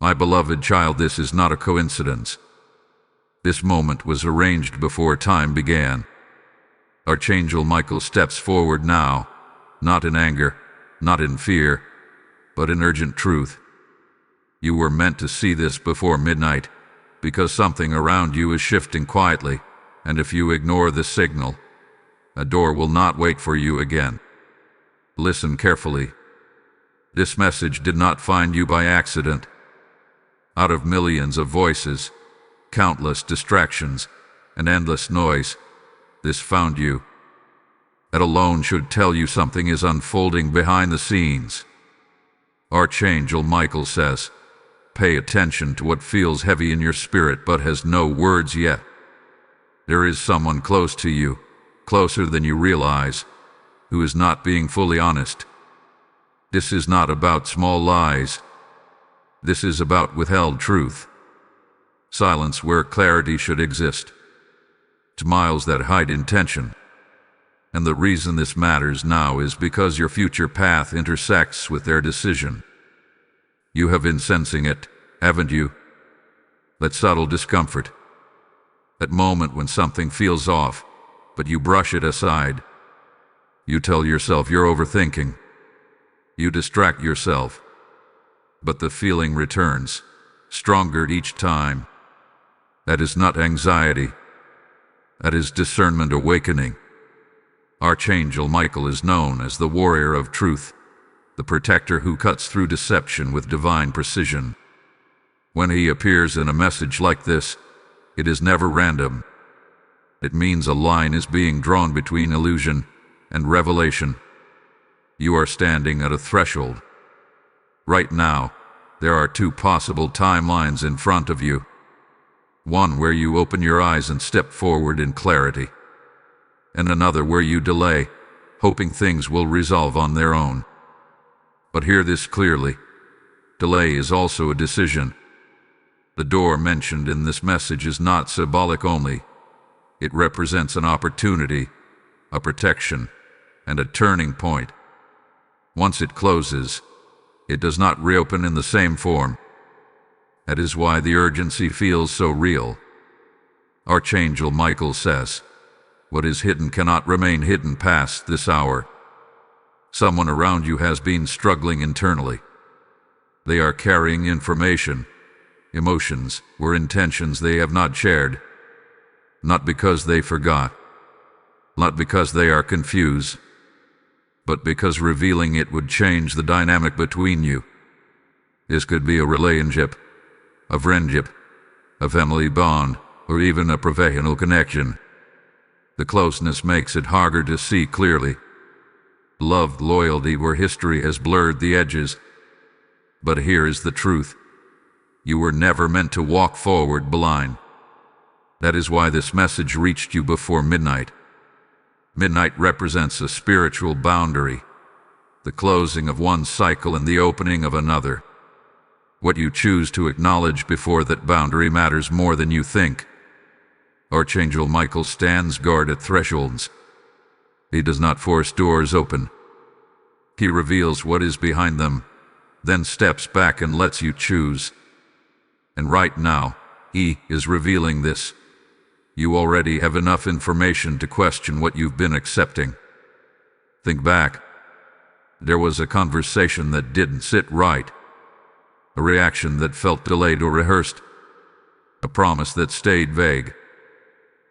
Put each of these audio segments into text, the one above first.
My beloved child, this is not a coincidence. This moment was arranged before time began. Archangel Michael steps forward now, not in anger, not in fear, but in urgent truth. You were meant to see this before midnight, because something around you is shifting quietly, and if you ignore this signal, a door will not wait for you again. Listen carefully. This message did not find you by accident. Out of millions of voices, countless distractions, and endless noise, this found you. That alone should tell you something is unfolding behind the scenes. Archangel Michael says, pay attention to what feels heavy in your spirit but has no words yet. There is someone close to you, closer than you realize, who is not being fully honest. This is not about small lies. This is about withheld truth. Silence where clarity should exist. Smiles that hide intention. And the reason this matters now is because your future path intersects with their decision. You have been sensing it, haven't you? That subtle discomfort. That moment when something feels off, but you brush it aside. You tell yourself you're overthinking. You distract yourself. But the feeling returns, stronger each time. That is not anxiety. That is discernment awakening. Archangel Michael is known as the warrior of truth, the protector who cuts through deception with divine precision. When he appears in a message like this, it is never random. It means a line is being drawn between illusion and revelation. You are standing at a threshold. Right now, there are two possible timelines in front of you. One where you open your eyes and step forward in clarity, and another where you delay, hoping things will resolve on their own. But hear this clearly. Delay is also a decision. The door mentioned in this message is not symbolic only. It represents an opportunity, a protection, and a turning point. Once it closes, it does not reopen in the same form. That is why the urgency feels so real. Archangel Michael says, what is hidden cannot remain hidden past this hour. Someone around you has been struggling internally. They are carrying information, emotions, or intentions they have not shared. Not because they forgot, not because they are confused, but because revealing it would change the dynamic between you. This could be a relationship, a friendship, a family bond, or even a professional connection. The closeness makes it harder to see clearly. Love, loyalty, where history has blurred the edges. But here is the truth. You were never meant to walk forward blind. That is why this message reached you before midnight. Midnight represents a spiritual boundary, the closing of one cycle and the opening of another. What you choose to acknowledge before that boundary matters more than you think. Archangel Michael stands guard at thresholds. He does not force doors open. He reveals what is behind them, then steps back and lets you choose. And right now, he is revealing this. You already have enough information to question what you've been accepting. Think back. There was a conversation that didn't sit right. A reaction that felt delayed or rehearsed. A promise that stayed vague.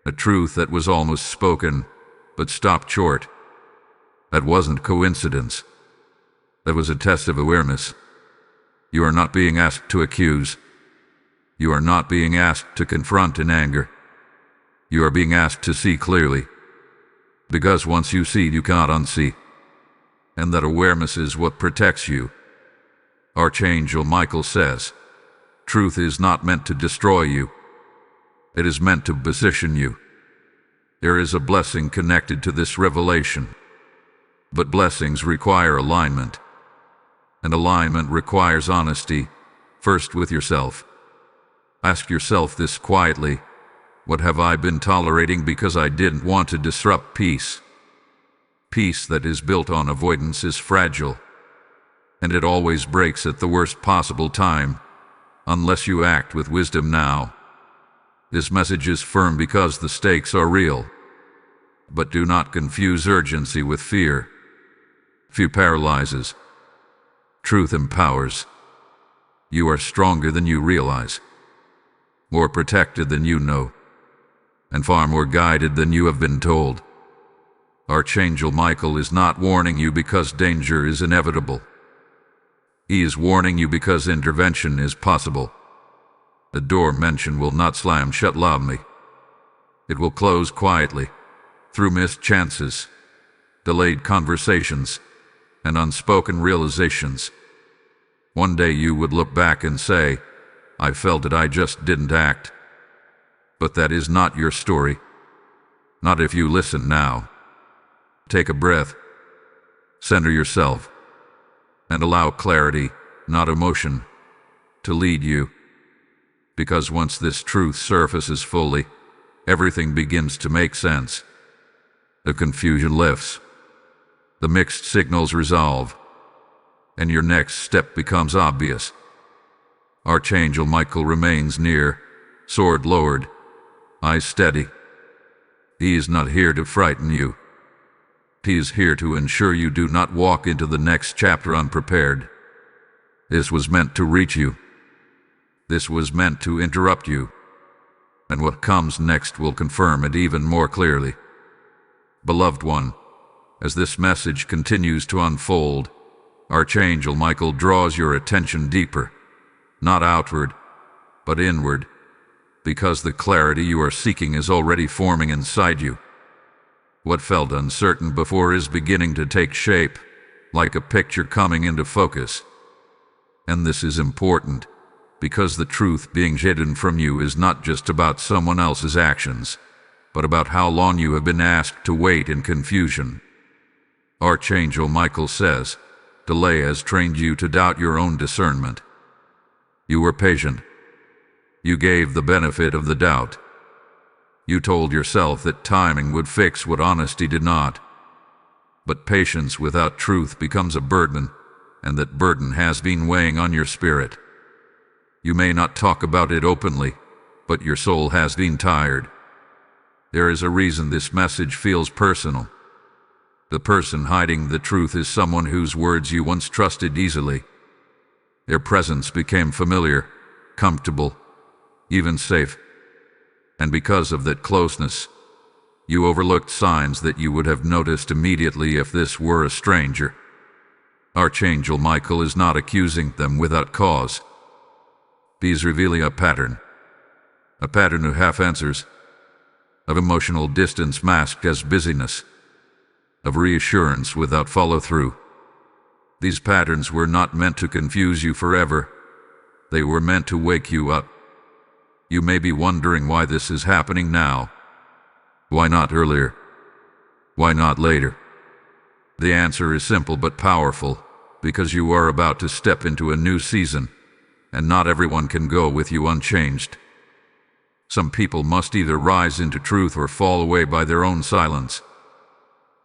A truth that was almost spoken, but stopped short. That wasn't coincidence. That was a test of awareness. You are not being asked to accuse. You are not being asked to confront in anger. You are being asked to see clearly. Because once you see, you cannot unsee. And that awareness is what protects you. Archangel Michael says, truth is not meant to destroy you. It is meant to position you. There is a blessing connected to this revelation. But blessings require alignment. And alignment requires honesty, first with yourself. Ask yourself this quietly. What have I been tolerating because I didn't want to disrupt peace? Peace that is built on avoidance is fragile. And it always breaks at the worst possible time, unless you act with wisdom now. This message is firm because the stakes are real. But do not confuse urgency with fear. Fear paralyzes. Truth empowers. You are stronger than you realize, more protected than you know, and far more guided than you have been told. Archangel Michael is not warning you because danger is inevitable. He is warning you because intervention is possible. The door mentioned will not slam shut loudly. It will close quietly, through missed chances, delayed conversations, and unspoken realizations. One day you would look back and say, "I felt it, I just didn't act." But that is not your story. Not if you listen now. Take a breath, center yourself, and allow clarity, not emotion, to lead you. Because once this truth surfaces fully, everything begins to make sense. The confusion lifts, the mixed signals resolve, and your next step becomes obvious. Archangel Michael remains near, sword lowered, eyes steady. He is not here to frighten you. He is here to ensure you do not walk into the next chapter unprepared. This was meant to reach you. This was meant to interrupt you. And what comes next will confirm it even more clearly. Beloved one, as this message continues to unfold, Archangel Michael draws your attention deeper, not outward, but inward, because the clarity you are seeking is already forming inside you. What felt uncertain before is beginning to take shape, like a picture coming into focus. And this is important, because the truth being hidden from you is not just about someone else's actions, but about how long you have been asked to wait in confusion. Archangel Michael says, delay has trained you to doubt your own discernment. You were patient. You gave the benefit of the doubt. You told yourself that timing would fix what honesty did not. But patience without truth becomes a burden, and that burden has been weighing on your spirit. You may not talk about it openly, but your soul has been tired. There is a reason this message feels personal. The person hiding the truth is someone whose words you once trusted easily. Their presence became familiar, comfortable, even safe. And because of that closeness, you overlooked signs that you would have noticed immediately if this were a stranger. Archangel Michael is not accusing them without cause. He is revealing a pattern of half answers, of emotional distance masked as busyness, of reassurance without follow-through. These patterns were not meant to confuse you forever. They were meant to wake you up. You may be wondering why this is happening now. Why not earlier? Why not later? The answer is simple but powerful, because you are about to step into a new season, and not everyone can go with you unchanged. Some people must either rise into truth or fall away by their own silence.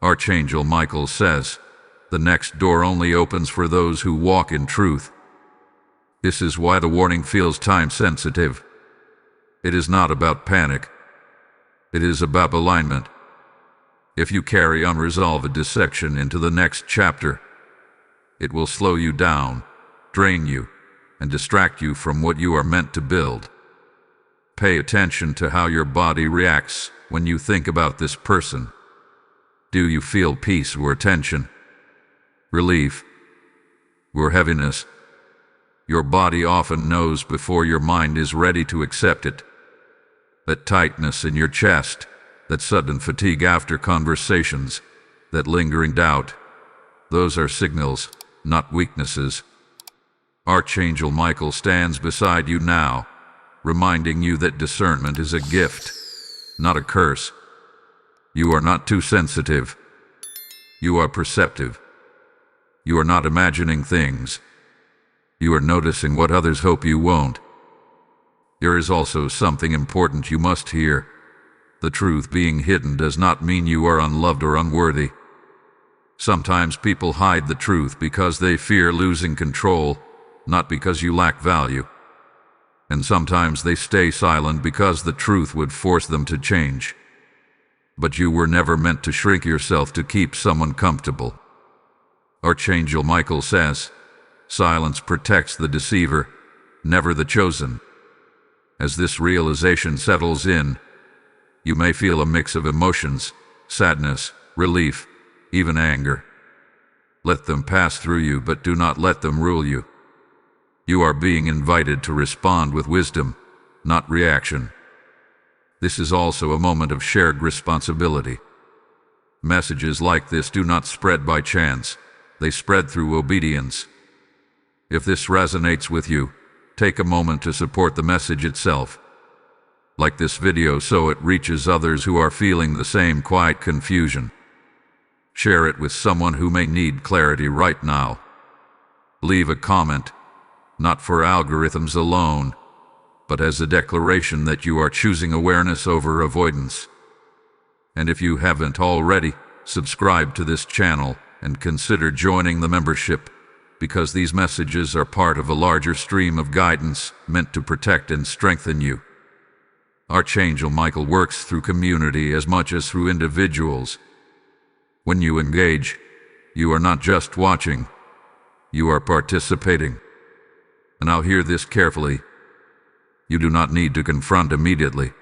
Archangel Michael says, the next door only opens for those who walk in truth. This is why the warning feels time-sensitive. It is not about panic. It is about alignment. If you carry unresolved dissection into the next chapter, it will slow you down, drain you, and distract you from what you are meant to build. Pay attention to how your body reacts when you think about this person. Do you feel peace or tension? Relief? Or heaviness? Your body often knows before your mind is ready to accept it. That tightness in your chest, that sudden fatigue after conversations, that lingering doubt, those are signals, not weaknesses. Archangel Michael stands beside you now, reminding you that discernment is a gift, not a curse. You are not too sensitive. You are perceptive. You are not imagining things. You are noticing what others hope you won't. There is also something important you must hear. The truth being hidden does not mean you are unloved or unworthy. Sometimes people hide the truth because they fear losing control, not because you lack value. and sometimes they stay silent because the truth would force them to change. But you were never meant to shrink yourself to keep someone comfortable. Archangel Michael says, silence protects the deceiver, never the chosen. As this realization settles in, you may feel a mix of emotions, sadness, relief, even anger. Let them pass through you, but do not let them rule you. You are being invited to respond with wisdom, not reaction. This is also a moment of shared responsibility. Messages like this do not spread by chance. They spread through obedience. If this resonates with you, take a moment to support the message itself. Like this video so it reaches others who are feeling the same quiet confusion. Share it with someone who may need clarity right now. Leave a comment, not for algorithms alone, but as a declaration that you are choosing awareness over avoidance. And if you haven't already, subscribe to this channel and consider joining the membership, because these messages are part of a larger stream of guidance meant to protect and strengthen you. Archangel Michael works through community as much as through individuals. When you engage, you are not just watching, you are participating. And now hear this carefully. You do not need to confront immediately.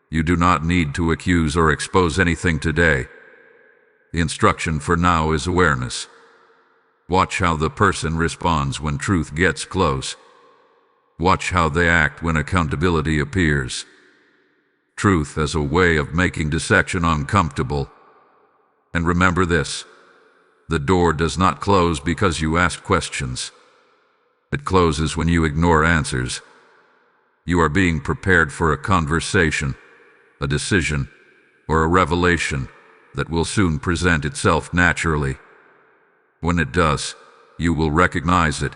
You do not need to accuse or expose anything today. The instruction for now is awareness. Watch how the person responds when truth gets close. Watch how they act when accountability appears. Truth as a way of making deception uncomfortable. And remember this: the door does not close because you ask questions. It closes when you ignore answers. You are being prepared for a conversation, a decision, or a revelation that will soon present itself naturally. When it does, you will recognize it.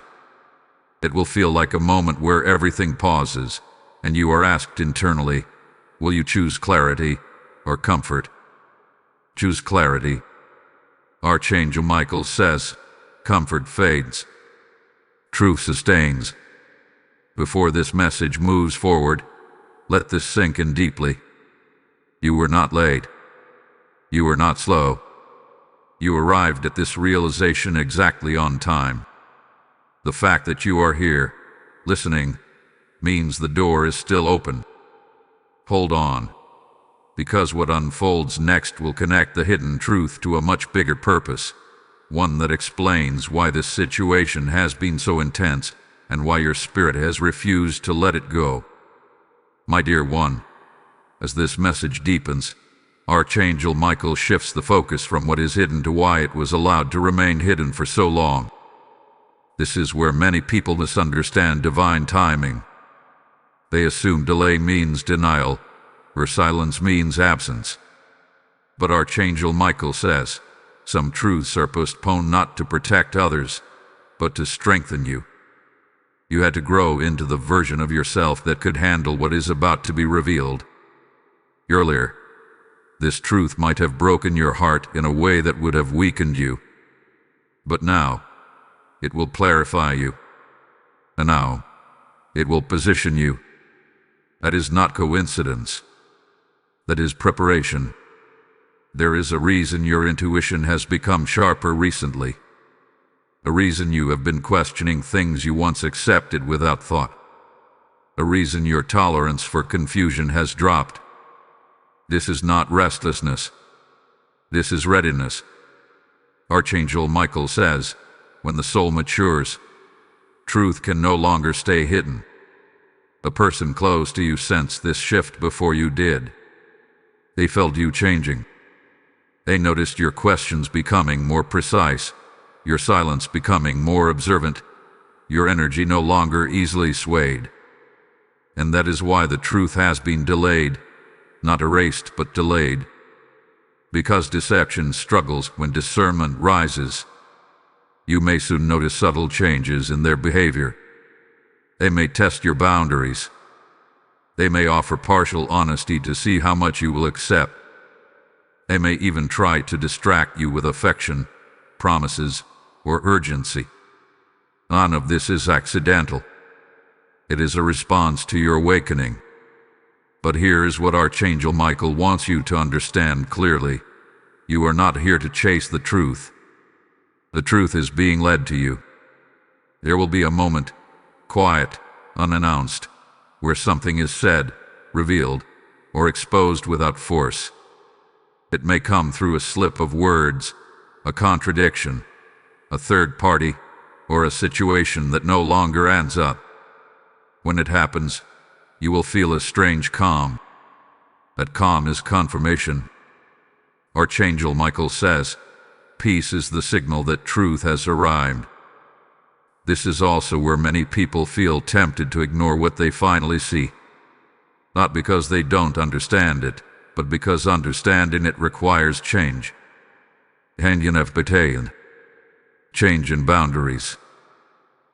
It will feel like a moment where everything pauses, and you are asked internally, will you choose clarity or comfort? Choose clarity. Archangel Michael says, comfort fades. Truth sustains. Before this message moves forward, let this sink in deeply. You were not late. You were not slow. You arrived at this realization exactly on time. The fact that you are here, listening, means the door is still open. Hold on, because what unfolds next will connect the hidden truth to a much bigger purpose, one that explains why this situation has been so intense and why your spirit has refused to let it go. My dear one, as this message deepens, Archangel Michael shifts the focus from what is hidden to why it was allowed to remain hidden for so long. This is where many people misunderstand divine timing. They assume delay means denial, or silence means absence. But Archangel Michael says, some truths are postponed not to protect others, but to strengthen you. You had to grow into the version of yourself that could handle what is about to be revealed. Earlier, this truth might have broken your heart in a way that would have weakened you. But now, it will clarify you. And now, it will position you. That is not coincidence. That is preparation. There is a reason your intuition has become sharper recently. A reason you have been questioning things you once accepted without thought. A reason your tolerance for confusion has dropped. This is not restlessness. This is readiness. Archangel Michael says, when the soul matures, truth can no longer stay hidden. A person close to you sensed this shift before you did. They felt you changing. They noticed your questions becoming more precise, your silence becoming more observant, your energy no longer easily swayed. And that is why the truth has been delayed. Not erased, but delayed. Because deception struggles when discernment rises. You may soon notice subtle changes in their behavior. They may test your boundaries. They may offer partial honesty to see how much you will accept. They may even try to distract you with affection, promises, or urgency. None of this is accidental. It is a response to your awakening. But here is what Archangel Michael wants you to understand clearly. You are not here to chase the truth. The truth is being led to you. There will be a moment, quiet, unannounced, where something is said, revealed, or exposed without force. It may come through a slip of words, a contradiction, a third party, or a situation that no longer adds up. When it happens, you will feel a strange calm. That calm is confirmation. Archangel Michael says, peace is the signal that truth has arrived. This is also where many people feel tempted to ignore what they finally see. Not because they don't understand it, but because understanding it requires change. Change in boundaries.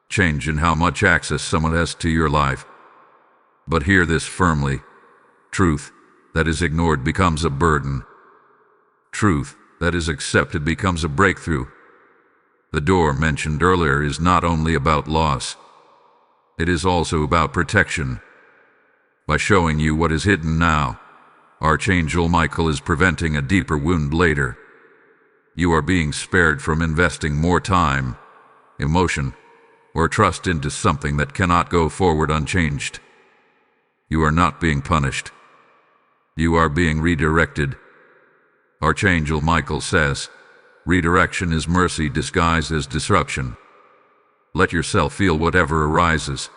Change in how much access someone has to your life. But hear this firmly. Truth that is ignored becomes a burden. Truth that is accepted becomes a breakthrough. The door mentioned earlier is not only about loss. It is also about protection. By showing you what is hidden now, Archangel Michael is preventing a deeper wound later. You are being spared from investing more time, emotion, or trust into something that cannot go forward unchanged. You are not being punished. You are being redirected. Archangel Michael says, redirection is mercy disguised as disruption. Let yourself feel whatever arises,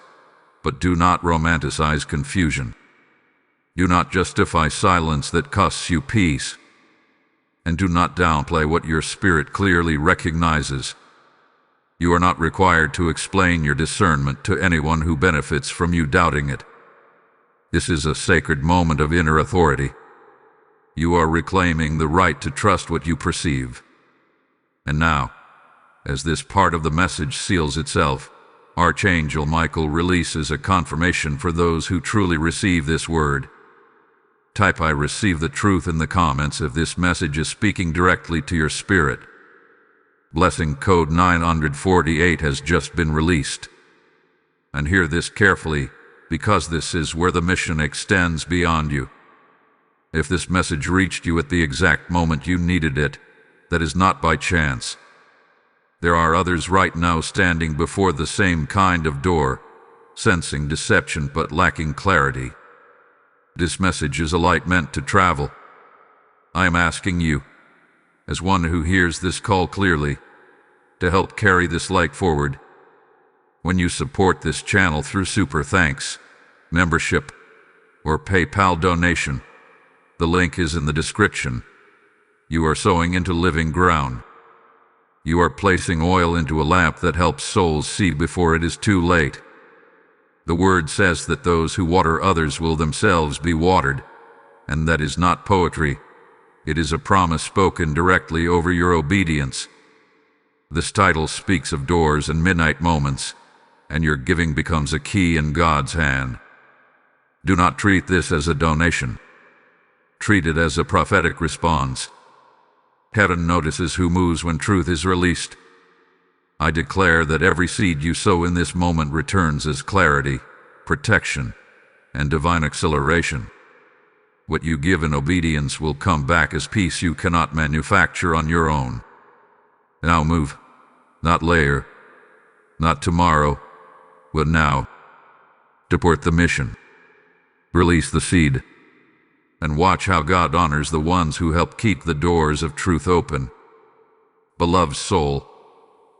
but do not romanticize confusion. Do not justify silence that costs you peace. And do not downplay what your spirit clearly recognizes. You are not required to explain your discernment to anyone who benefits from you doubting it. This is a sacred moment of inner authority. You are reclaiming the right to trust what you perceive. And now, as this part of the message seals itself, Archangel Michael releases a confirmation for those who truly receive this word. Type I receive the truth in the comments if this message is speaking directly to your spirit. Blessing code 948 has just been released. And hear this carefully, because this is where the mission extends beyond you. If this message reached you at the exact moment you needed it, that is not by chance. There are others right now standing before the same kind of door, sensing deception but lacking clarity. This message is a light meant to travel. I am asking you, as one who hears this call clearly, to help carry this light forward. When you support this channel through super thanks, membership, or PayPal donation, the link is in the description. You are sowing into living ground. You are placing oil into a lamp that helps souls see before it is too late. The word says that those who water others will themselves be watered, and that is not poetry. It is a promise spoken directly over your obedience. This title speaks of doors and midnight moments, and your giving becomes a key in God's hand. Do not treat this as a donation. Treat it as a prophetic response. Heaven notices who moves when truth is released. I declare that every seed you sow in this moment returns as clarity, protection, and divine acceleration. What you give in obedience will come back as peace you cannot manufacture on your own. Now move, not later, not tomorrow, but now. Deport the mission. Release the seed. And watch how God honors the ones who help keep the doors of truth open. Beloved soul,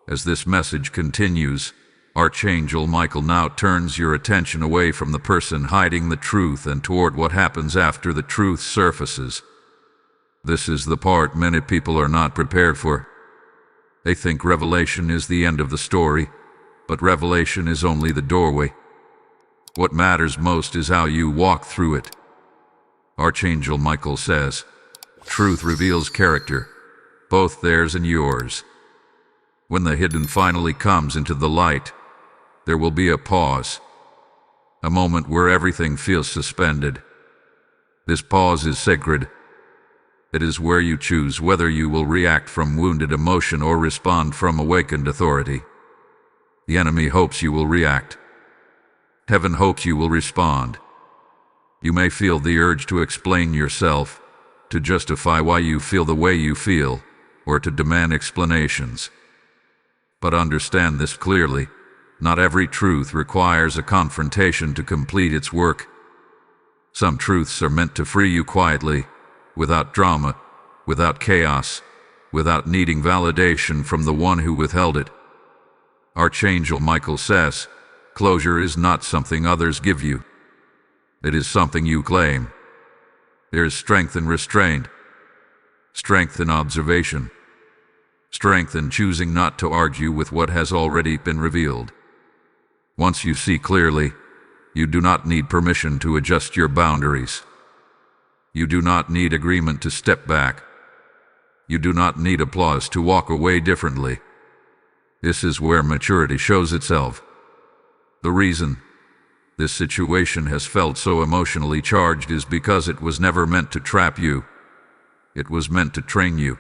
as this message continues, Archangel Michael now turns your attention away from the person hiding the truth and toward what happens after the truth surfaces. This is the part many people are not prepared for. They think revelation is the end of the story, but revelation is only the doorway. What matters most is how you walk through it. Archangel Michael says, truth reveals character, both theirs and yours. When the hidden finally comes into the light, there will be a pause, a moment where everything feels suspended. This pause is sacred. It is where you choose whether you will react from wounded emotion or respond from awakened authority. The enemy hopes you will react. Heaven hopes you will respond. You may feel the urge to explain yourself, to justify why you feel the way you feel, or to demand explanations. But understand this clearly: not every truth requires a confrontation to complete its work. Some truths are meant to free you quietly, without drama, without chaos, without needing validation from the one who withheld it. Archangel Michael says, closure is not something others give you. It is something you claim. There is strength in restraint, strength in observation, strength in choosing not to argue with what has already been revealed. Once you see clearly, you do not need permission to adjust your boundaries. You do not need agreement to step back. You do not need applause to walk away differently. This is where maturity shows itself. The reason this situation has felt so emotionally charged is because it was never meant to trap you. It was meant to train you.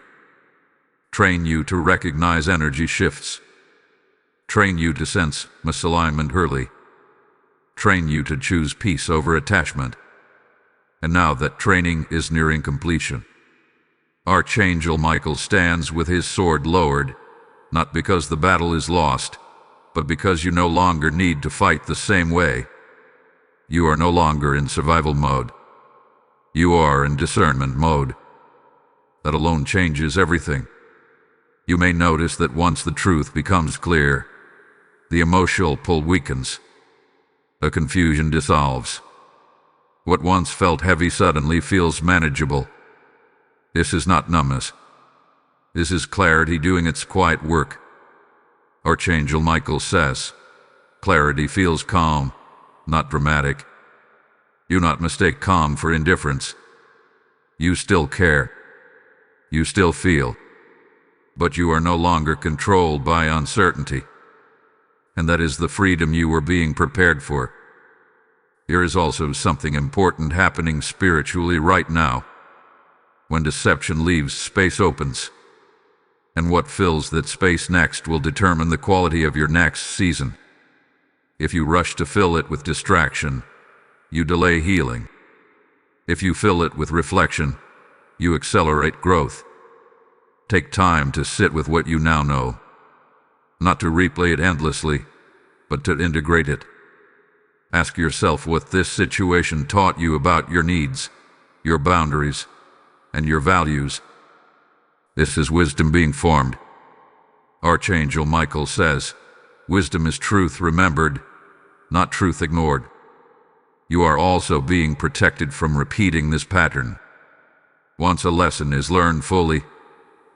Train you to recognize energy shifts. Train you to sense misalignment early. Train you to choose peace over attachment. And now that training is nearing completion, Archangel Michael stands with his sword lowered, not because the battle is lost, but because you no longer need to fight the same way. You are no longer in survival mode. You are in discernment mode. That alone changes everything. You may notice that once the truth becomes clear, the emotional pull weakens. The confusion dissolves. What once felt heavy suddenly feels manageable. This is not numbness. This is clarity doing its quiet work. Archangel Michael says, clarity feels calm, not dramatic. Do not mistake calm for indifference. You still care. You still feel. But you are no longer controlled by uncertainty. And that is the freedom you were being prepared for. There is also something important happening spiritually right now. When deception leaves, space opens. And what fills that space next will determine the quality of your next season. If you rush to fill it with distraction, you delay healing. If you fill it with reflection, you accelerate growth. Take time to sit with what you now know. Not to replay it endlessly, but to integrate it. Ask yourself what this situation taught you about your needs, your boundaries, and your values. This is wisdom being formed. Archangel Michael says, wisdom is truth remembered, not truth ignored. You are also being protected from repeating this pattern. Once a lesson is learned fully,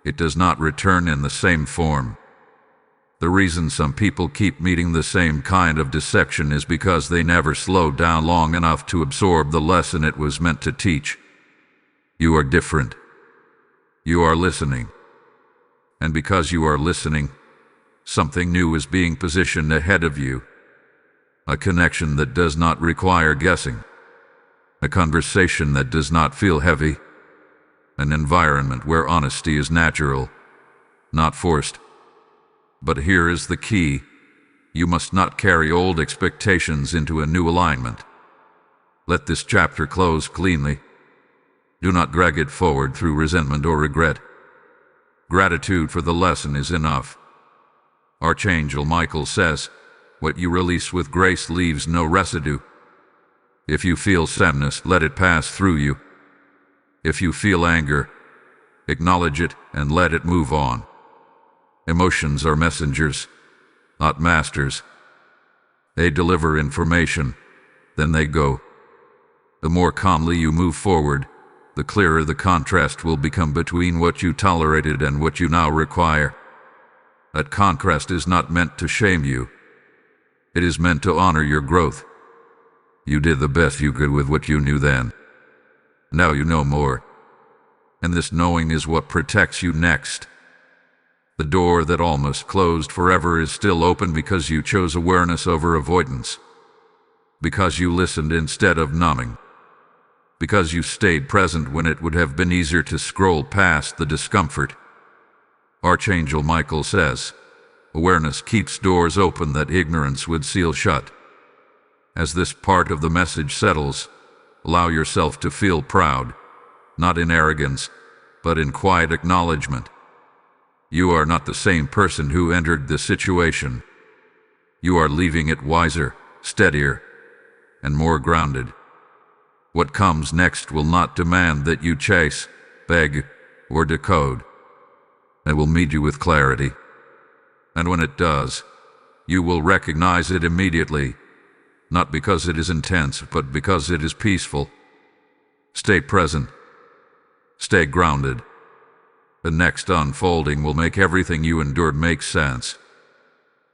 it does not return in the same form. The reason some people keep meeting the same kind of deception is because they never slowed down long enough to absorb the lesson it was meant to teach. You are different. You are listening. And because you are listening, something new is being positioned ahead of you. A connection that does not require guessing. A conversation that does not feel heavy. An environment where honesty is natural, not forced. But here is the key. You must not carry old expectations into a new alignment. Let this chapter close cleanly. Do not drag it forward through resentment or regret. Gratitude for the lesson is enough. Archangel Michael says, what you release with grace leaves no residue. If you feel sadness, let it pass through you. If you feel anger, acknowledge it and let it move on. Emotions are messengers, not masters. They deliver information, then they go. The more calmly you move forward, the clearer the contrast will become between what you tolerated and what you now require. That contrast is not meant to shame you. It is meant to honor your growth. You did the best you could with what you knew then. Now you know more. And this knowing is what protects you next. The door that almost closed forever is still open because you chose awareness over avoidance. Because you listened instead of numbing. Because you stayed present when it would have been easier to scroll past the discomfort. Archangel Michael says, awareness keeps doors open that ignorance would seal shut. As this part of the message settles, allow yourself to feel proud, not in arrogance, but in quiet acknowledgement. You are not the same person who entered the situation. You are leaving it wiser, steadier, and more grounded. What comes next will not demand that you chase, beg, or decode. It will meet you with clarity. And when it does, you will recognize it immediately, not because it is intense, but because it is peaceful. Stay present. Stay grounded. The next unfolding will make everything you endured make sense.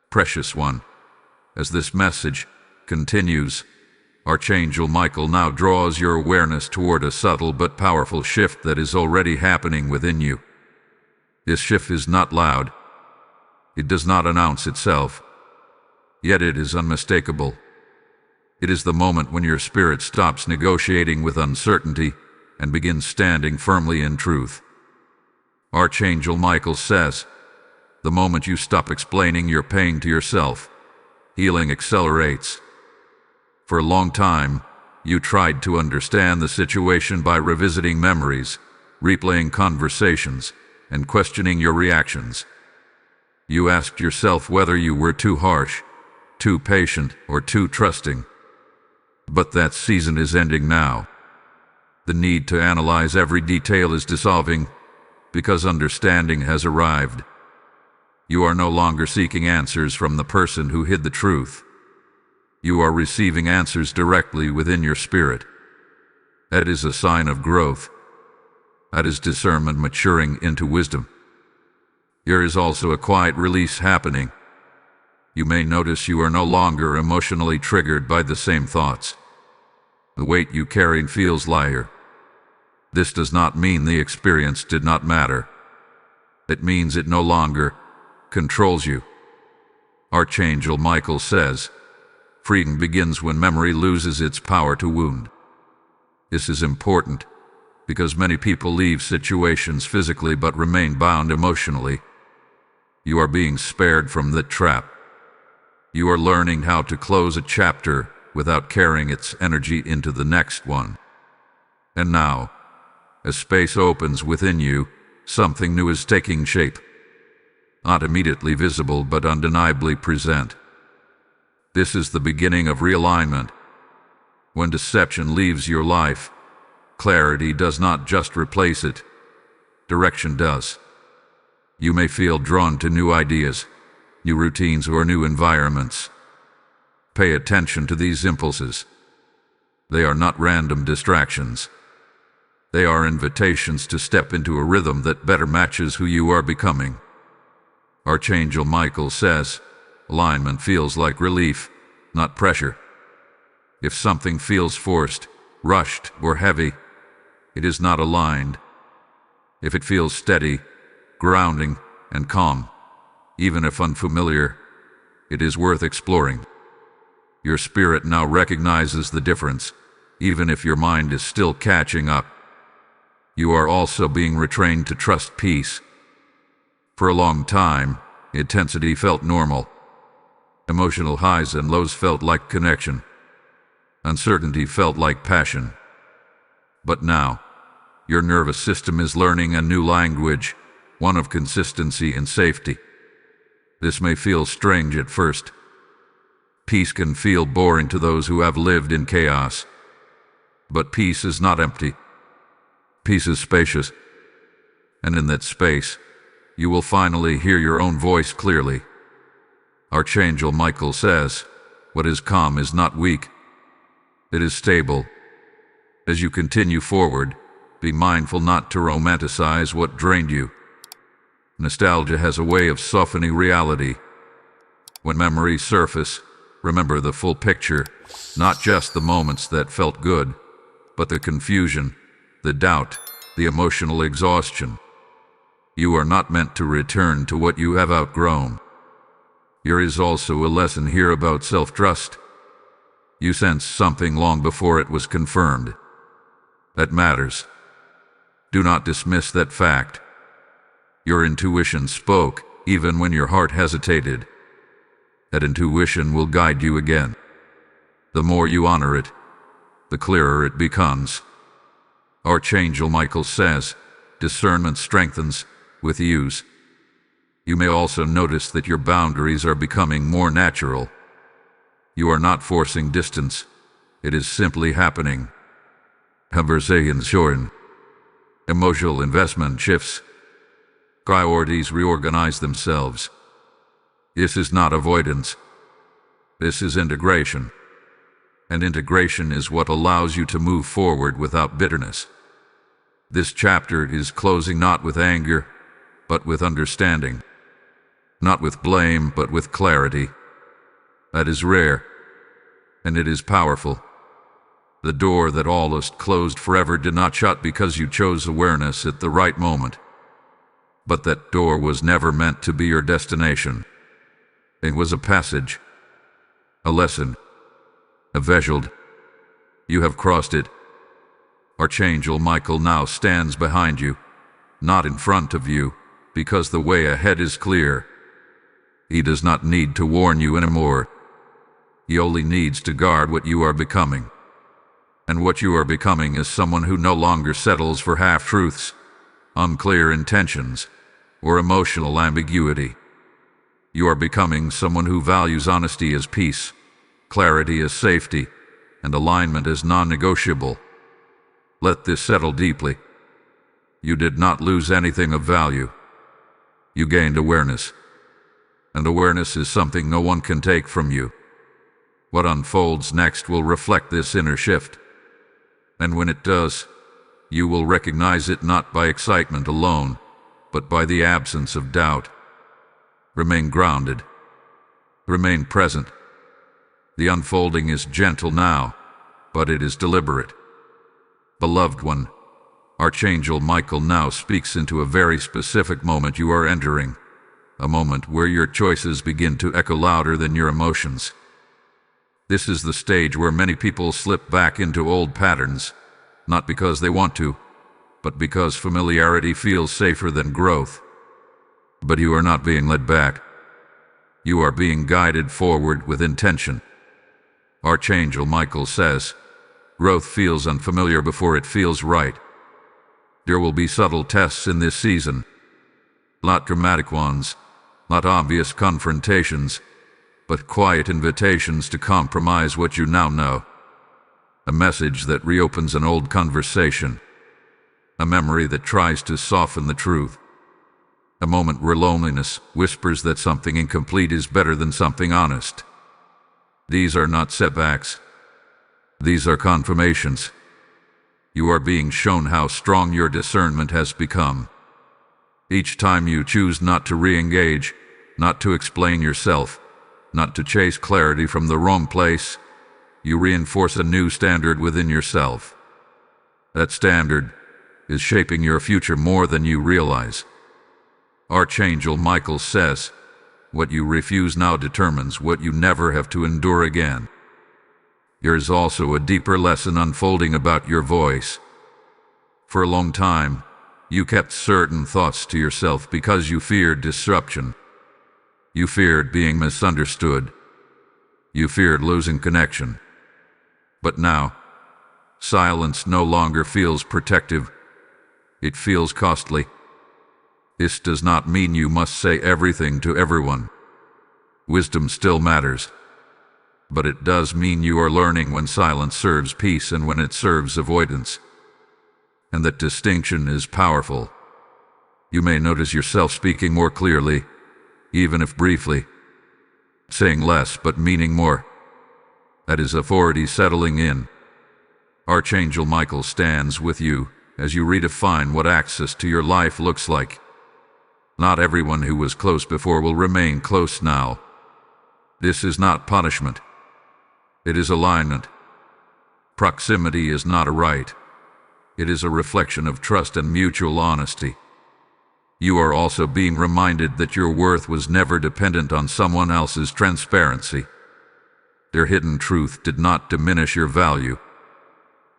Precious one, as this message continues, Archangel Michael now draws your awareness toward a subtle but powerful shift that is already happening within you. This shift is not loud. It does not announce itself. Yet it is unmistakable. It is the moment when your spirit stops negotiating with uncertainty and begins standing firmly in truth. Archangel Michael says, the moment you stop explaining your pain to yourself, healing accelerates. For a long time, you tried to understand the situation by revisiting memories, replaying conversations, and questioning your reactions. You asked yourself whether you were too harsh, too patient, or too trusting. But that season is ending now. The need to analyze every detail is dissolving because understanding has arrived. You are no longer seeking answers from the person who hid the truth. You are receiving answers directly within your spirit. That is a sign of growth. That is discernment maturing into wisdom. There is also a quiet release happening. You may notice you are no longer emotionally triggered by the same thoughts. The weight you carried feels lighter. This does not mean the experience did not matter. It means it no longer controls you. Archangel Michael says, freedom begins when memory loses its power to wound. This is important because many people leave situations physically but remain bound emotionally. You are being spared from that trap. You are learning how to close a chapter without carrying its energy into the next one. And now, as space opens within you, something new is taking shape. Not immediately visible, but undeniably present. This is the beginning of realignment. When deception leaves your life, clarity does not just replace it. Direction does. You may feel drawn to new ideas, new routines, or new environments. Pay attention to these impulses. They are not random distractions. They are invitations to step into a rhythm that better matches who you are becoming. Archangel Michael says, alignment feels like relief, not pressure. If something feels forced, rushed, or heavy, it is not aligned. If it feels steady, grounding, and calm, even if unfamiliar, it is worth exploring. Your spirit now recognizes the difference, even if your mind is still catching up. You are also being retrained to trust peace. For a long time, intensity felt normal. Emotional highs and lows felt like connection. Uncertainty felt like passion. But now, your nervous system is learning a new language, one of consistency and safety. This may feel strange at first. Peace can feel boring to those who have lived in chaos. But peace is not empty. Peace is spacious. And in that space, you will finally hear your own voice clearly. Archangel Michael says, what is calm is not weak. It is stable. As you continue forward, be mindful not to romanticize what drained you. Nostalgia has a way of softening reality. When memories surface, remember the full picture, not just the moments that felt good, but the confusion, the doubt, the emotional exhaustion. You are not meant to return to what you have outgrown. There is also a lesson here about self-trust. You sensed something long before it was confirmed. That matters. Do not dismiss that fact. Your intuition spoke, even when your heart hesitated. That intuition will guide you again. The more you honor it, the clearer it becomes. Archangel Michael says, discernment strengthens with use. You may also notice that your boundaries are becoming more natural. You are not forcing distance. It is simply happening. Conversations shorten. Emotional investment shifts. Priorities reorganize themselves. This is not avoidance. This is integration. And integration is what allows you to move forward without bitterness. This chapter is closing not with anger, but with understanding. Not with blame, but with clarity. That is rare, and it is powerful. The door that almost closed forever did not shut because you chose awareness at the right moment. But that door was never meant to be your destination. It was a passage, a lesson, a vessel. You have crossed it. Archangel Michael now stands behind you, not in front of you, because the way ahead is clear. He does not need to warn you anymore. He only needs to guard what you are becoming. And what you are becoming is someone who no longer settles for half-truths, unclear intentions, or emotional ambiguity. You are becoming someone who values honesty as peace, clarity as safety, and alignment as non-negotiable. Let this settle deeply. You did not lose anything of value. You gained awareness. And awareness is something no one can take from you. What unfolds next will reflect this inner shift. And when it does, you will recognize it not by excitement alone, but by the absence of doubt. Remain grounded. Remain present. The unfolding is gentle now, but it is deliberate. Beloved one, Archangel Michael now speaks into a very specific moment you are entering, a moment where your choices begin to echo louder than your emotions. This is the stage where many people slip back into old patterns, not because they want to, but because familiarity feels safer than growth. But you are not being led back. You are being guided forward with intention. Archangel Michael says, growth feels unfamiliar before it feels right. There will be subtle tests in this season. Not dramatic ones, not obvious confrontations, but quiet invitations to compromise what you now know. A message that reopens an old conversation. A memory that tries to soften the truth. A moment where loneliness whispers that something incomplete is better than something honest. These are not setbacks. These are confirmations. You are being shown how strong your discernment has become. Each time you choose not to re-engage, not to explain yourself, not to chase clarity from the wrong place, you reinforce a new standard within yourself. That standard is shaping your future more than you realize. Archangel Michael says, what you refuse now determines what you never have to endure again. There is also a deeper lesson unfolding about your voice. For a long time, you kept certain thoughts to yourself because you feared disruption. You feared being misunderstood. You feared losing connection. But now, silence no longer feels protective. It feels costly. This does not mean you must say everything to everyone. Wisdom still matters. But it does mean you are learning when silence serves peace and when it serves avoidance. And that distinction is powerful. You may notice yourself speaking more clearly, even if briefly. Saying less but meaning more. That is authority settling in. Archangel Michael stands with you as you redefine what access to your life looks like. Not everyone who was close before will remain close now. This is not punishment. It is alignment. Proximity is not a right. It is a reflection of trust and mutual honesty. You are also being reminded that your worth was never dependent on someone else's transparency. Their hidden truth did not diminish your value.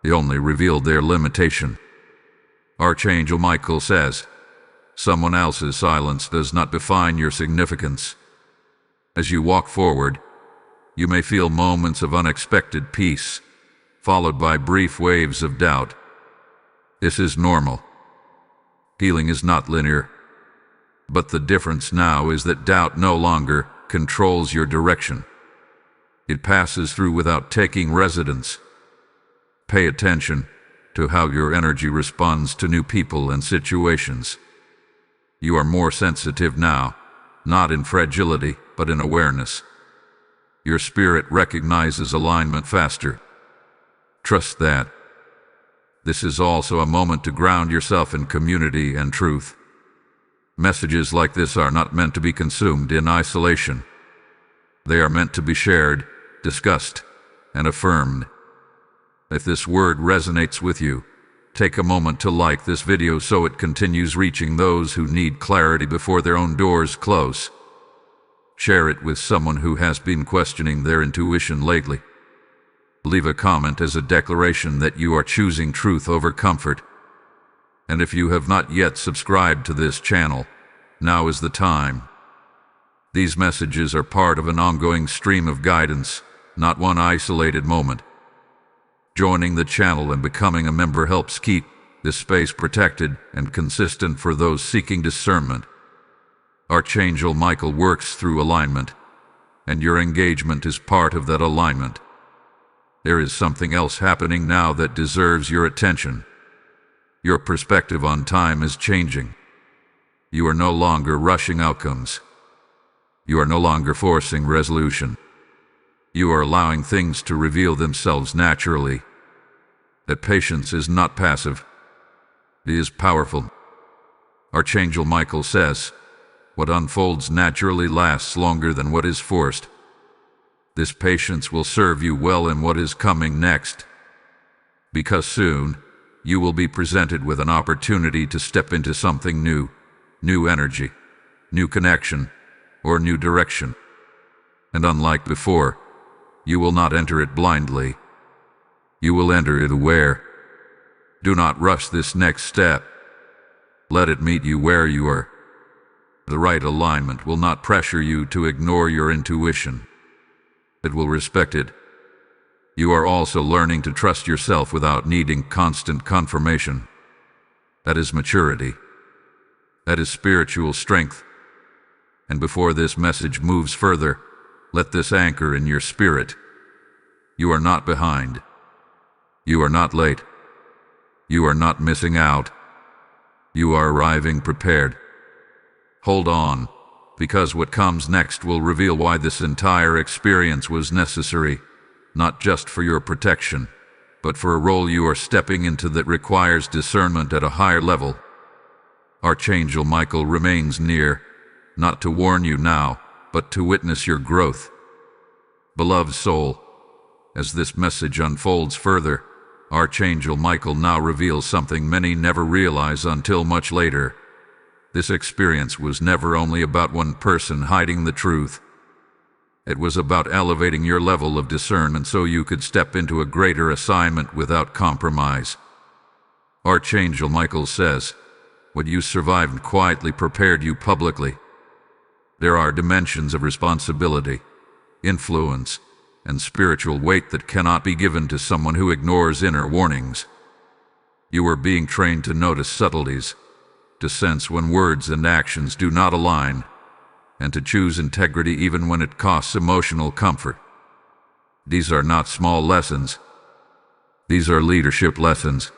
It only revealed their limitation. Archangel Michael says, someone else's silence does not define your significance. As you walk forward, You may feel moments of unexpected peace, followed by brief waves of doubt. This is normal. Healing is not linear, but the difference now is that doubt no longer controls your direction. It passes through without taking residence. Pay attention to how your energy responds to new people and situations. You are more sensitive now, not in fragility, but in awareness. Your spirit recognizes alignment faster. Trust that. This is also a moment to ground yourself in community and truth. Messages like this are not meant to be consumed in isolation. They are meant to be shared, discussed, and affirmed. If this word resonates with you, take a moment to like this video so it continues reaching those who need clarity before their own doors close. Share it with someone who has been questioning their intuition lately. Leave a comment as a declaration that you are choosing truth over comfort. And if you have not yet subscribed to this channel, now is the time. These messages are part of an ongoing stream of guidance, not one isolated moment. Joining the channel and becoming a member helps keep this space protected and consistent for those seeking discernment. Archangel Michael works through alignment, and your engagement is part of that alignment. There is something else happening now that deserves your attention. Your perspective on time is changing. You are no longer rushing outcomes. You are no longer forcing resolution. You are allowing things to reveal themselves naturally. That patience is not passive. It is powerful. Archangel Michael says, "What unfolds naturally lasts longer than what is forced." This patience will serve you well in what is coming next. Because soon, you will be presented with an opportunity to step into something new energy, new connection, or new direction. And unlike before, you will not enter it blindly. You will enter it aware. Do not rush this next step. Let it meet you where you are. The right alignment will not pressure you to ignore your intuition. It will respect it. You are also learning to trust yourself without needing constant confirmation. That is maturity. That is spiritual strength. And before this message moves further, let this anchor in your spirit. You are not behind. You are not late. You are not missing out. You are arriving prepared. Hold on, because what comes next will reveal why this entire experience was necessary, not just for your protection, but for a role you are stepping into that requires discernment at a higher level. Archangel Michael remains near, not to warn you now, but to witness your growth. Beloved soul, as this message unfolds further, Archangel Michael now reveals something many never realize until much later. This experience was never only about one person hiding the truth. It was about elevating your level of discernment so you could step into a greater assignment without compromise. Archangel Michael says, "What you survived quietly prepared you publicly." There are dimensions of responsibility, influence, and spiritual weight that cannot be given to someone who ignores inner warnings. You are being trained to notice subtleties, to sense when words and actions do not align, and to choose integrity even when it costs emotional comfort. These are not small lessons. These are leadership lessons.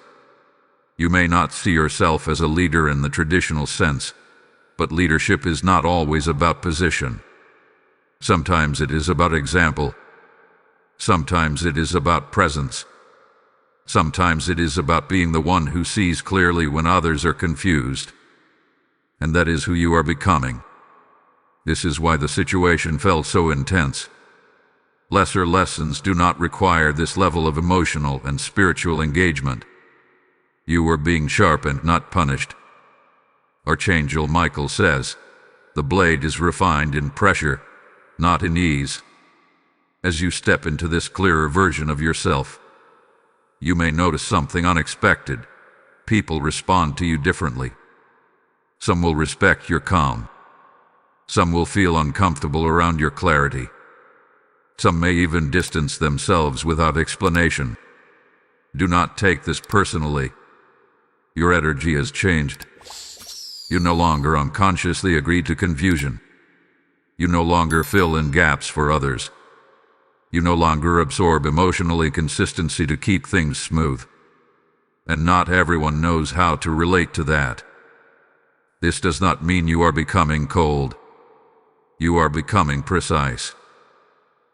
You may not see yourself as a leader in the traditional sense, but leadership is not always about position. Sometimes it is about example. Sometimes it is about presence. Sometimes it is about being the one who sees clearly when others are confused. And that is who you are becoming. This is why the situation felt so intense. Lesser lessons do not require this level of emotional and spiritual engagement. You were being sharpened, not punished. Archangel Michael says, "The blade is refined in pressure, not in ease." As you step into this clearer version of yourself, you may notice something unexpected. People respond to you differently. Some will respect your calm. Some will feel uncomfortable around your clarity. Some may even distance themselves without explanation. Do not take this personally. Your energy has changed. You no longer unconsciously agree to confusion. You no longer fill in gaps for others. You no longer absorb emotional inconsistency to keep things smooth. And not everyone knows how to relate to that. This does not mean you are becoming cold. You are becoming precise.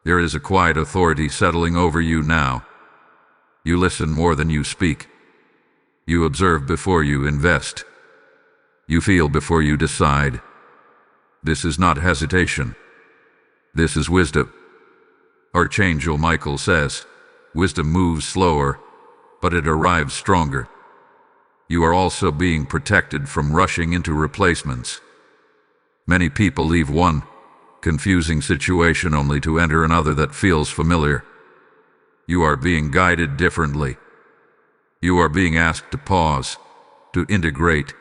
There is a quiet authority settling over you now. You listen more than you speak. You observe before you invest. You feel before you decide. This is not hesitation. This is wisdom. Archangel Michael says, wisdom moves slower, but it arrives stronger. You are also being protected from rushing into replacements. Many people leave one confusing situation only to enter another that feels familiar. You are being guided differently. You are being asked to pause, to integrate,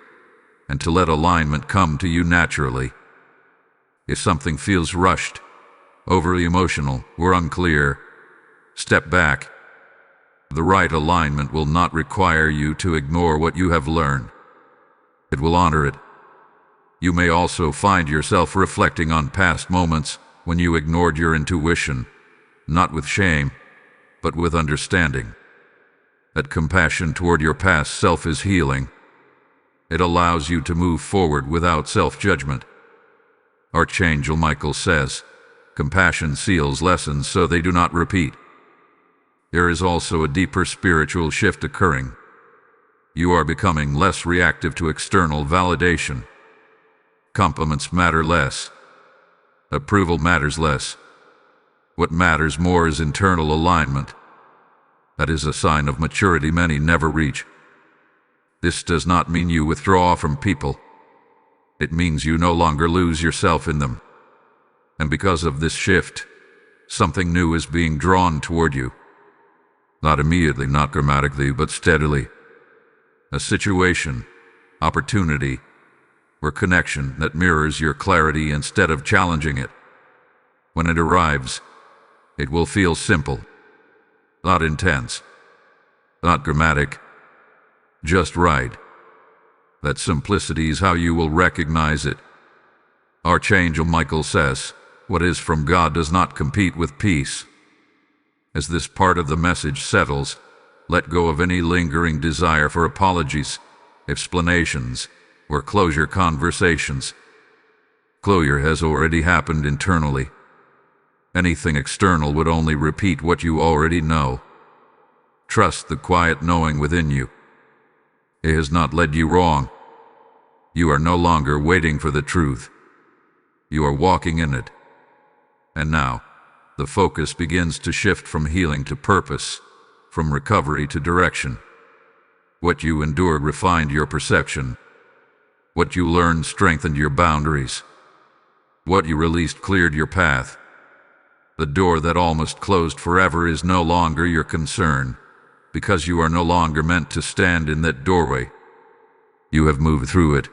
and to let alignment come to you naturally. If something feels rushed, overly emotional, or unclear, step back. The right alignment will not require you to ignore what you have learned. It will honor it. You may also find yourself reflecting on past moments when you ignored your intuition, not with shame, but with understanding. That compassion toward your past self is healing. It allows you to move forward without self-judgment. Archangel Michael says, compassion seals lessons so they do not repeat. There is also a deeper spiritual shift occurring. You are becoming less reactive to external validation. Compliments matter less. Approval matters less. What matters more is internal alignment. That is a sign of maturity many never reach. This does not mean you withdraw from people. It means you no longer lose yourself in them. And because of this shift, something new is being drawn toward you. Not immediately, not dramatically, but steadily. A situation, opportunity, or connection that mirrors your clarity instead of challenging it. When it arrives, it will feel simple, not intense, not dramatic, just right. That simplicity is how you will recognize it. Archangel Michael says, what is from God does not compete with peace. As this part of the message settles, let go of any lingering desire for apologies, explanations, or closure conversations. Closure has already happened internally. Anything external would only repeat what you already know. Trust the quiet knowing within you. It has not led you wrong. You are no longer waiting for the truth. You are walking in it. And now, the focus begins to shift from healing to purpose, from recovery to direction. What you endured refined your perception. What you learned strengthened your boundaries. What you released cleared your path. The door that almost closed forever is no longer your concern, because you are no longer meant to stand in that doorway. You have moved through it.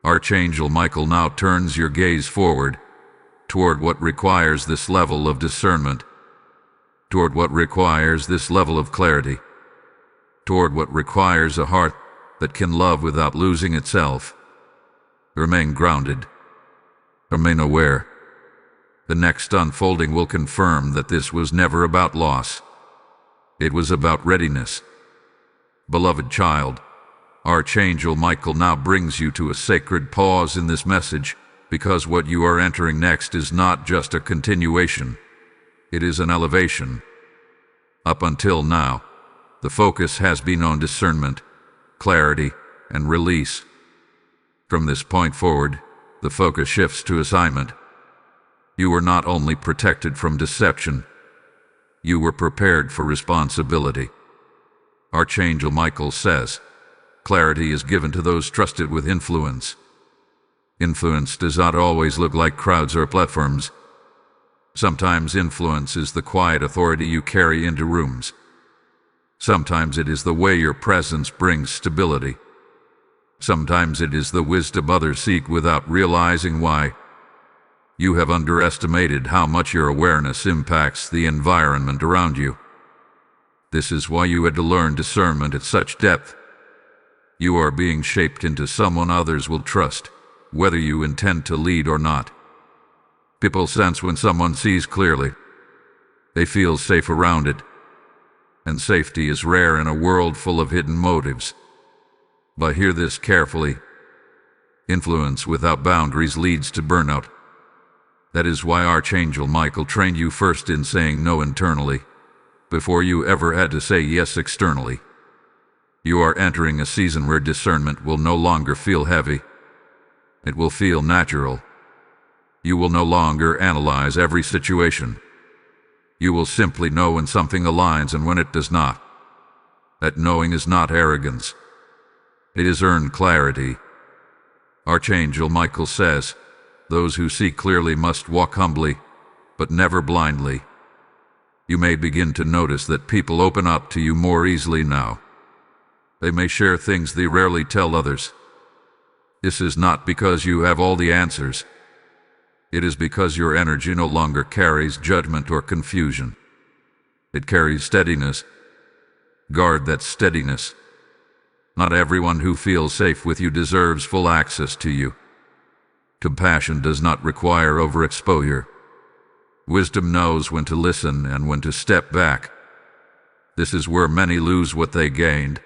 Archangel Michael now turns your gaze forward, toward what requires this level of discernment, toward what requires this level of clarity, toward what requires a heart that can love without losing itself. Remain grounded. Remain aware. The next unfolding will confirm that this was never about loss. It was about readiness. Beloved child, Archangel Michael now brings you to a sacred pause in this message, because what you are entering next is not just a continuation. It is an elevation. Up until now, the focus has been on discernment, clarity, and release. From this point forward, the focus shifts to assignment. You were not only protected from deception, you were prepared for responsibility. Archangel Michael says, clarity is given to those trusted with influence. Influence does not always look like crowds or platforms. Sometimes influence is the quiet authority you carry into rooms. Sometimes it is the way your presence brings stability. Sometimes it is the wisdom others seek without realizing why. You have underestimated how much your awareness impacts the environment around you. This is why you had to learn discernment at such depth. You are being shaped into someone others will trust, whether you intend to lead or not. People sense when someone sees clearly. They feel safe around it. And safety is rare in a world full of hidden motives. But hear this carefully. Influence without boundaries leads to burnout. That is why Archangel Michael trained you first in saying no internally, before you ever had to say yes externally. You are entering a season where discernment will no longer feel heavy. It will feel natural. You will no longer analyze every situation. You will simply know when something aligns and when it does not. That knowing is not arrogance. It is earned clarity. Archangel Michael says, those who see clearly must walk humbly, but never blindly. You may begin to notice that people open up to you more easily now. They may share things they rarely tell others. This is not because you have all the answers. It is because your energy no longer carries judgment or confusion. It carries steadiness. Guard that steadiness. Not everyone who feels safe with you deserves full access to you. Compassion does not require overexposure. Wisdom knows when to listen and when to step back. This is where many lose what they gained.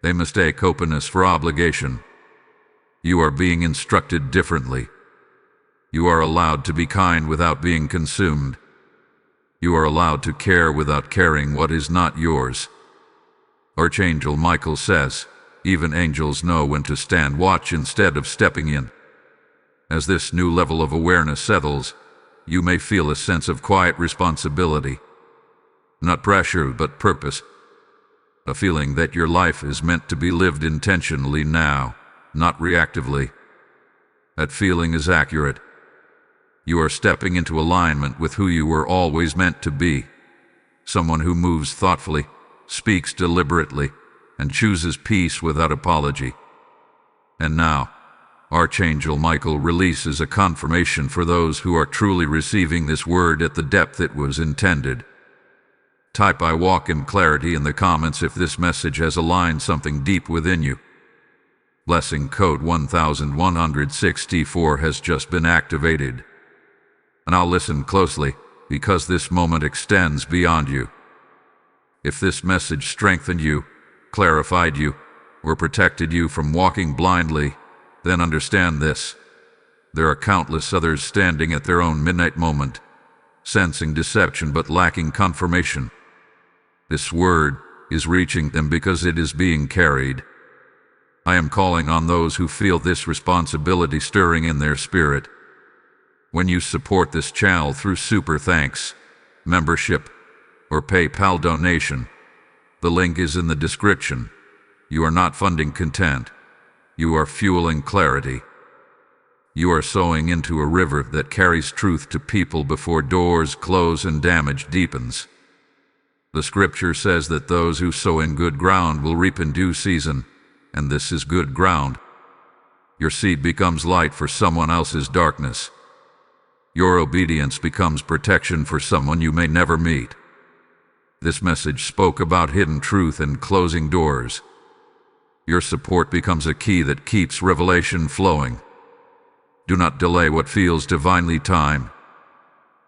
They mistake openness for obligation. You are being instructed differently. You are allowed to be kind without being consumed. You are allowed to care without caring what is not yours. Archangel Michael says, even angels know when to stand watch instead of stepping in. As this new level of awareness settles, you may feel a sense of quiet responsibility. Not pressure, but purpose. A feeling that your life is meant to be lived intentionally now, not reactively. That feeling is accurate. You are stepping into alignment with who you were always meant to be. Someone who moves thoughtfully, speaks deliberately, and chooses peace without apology. And now, Archangel Michael releases a confirmation for those who are truly receiving this word at the depth it was intended. Type "I walk in clarity" in the comments if this message has aligned something deep within you. Blessing code 1164 has just been activated. Now listen closely, because this moment extends beyond you. If this message strengthened you, clarified you, or protected you from walking blindly, then understand this. There are countless others standing at their own midnight moment, sensing deception but lacking confirmation. This word is reaching them because it is being carried. I am calling on those who feel this responsibility stirring in their spirit. When you support this channel through super thanks, membership, or PayPal donation, the link is in the description. You are not funding content. You are fueling clarity. You are sowing into a river that carries truth to people before doors close and damage deepens. The scripture says that those who sow in good ground will reap in due season, and this is good ground. Your seed becomes light for someone else's darkness. Your obedience becomes protection for someone you may never meet. This message spoke about hidden truth and closing doors. Your support becomes a key that keeps revelation flowing. Do not delay what feels divinely timed.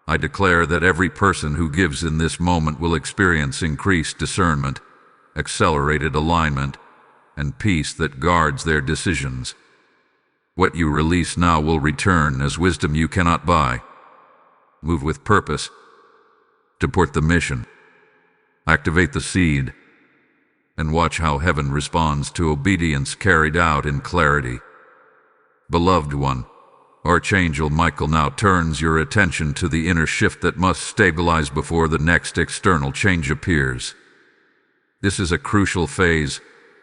I declare that every person who gives in this moment will experience increased discernment, accelerated alignment, and peace that guards their decisions. What you release now will return as wisdom you cannot buy. Move with purpose. Support the mission. Activate the seed. And watch how heaven responds to obedience carried out in clarity. Beloved one, Archangel Michael now turns your attention to the inner shift that must stabilize before the next external change appears. This is a crucial phase,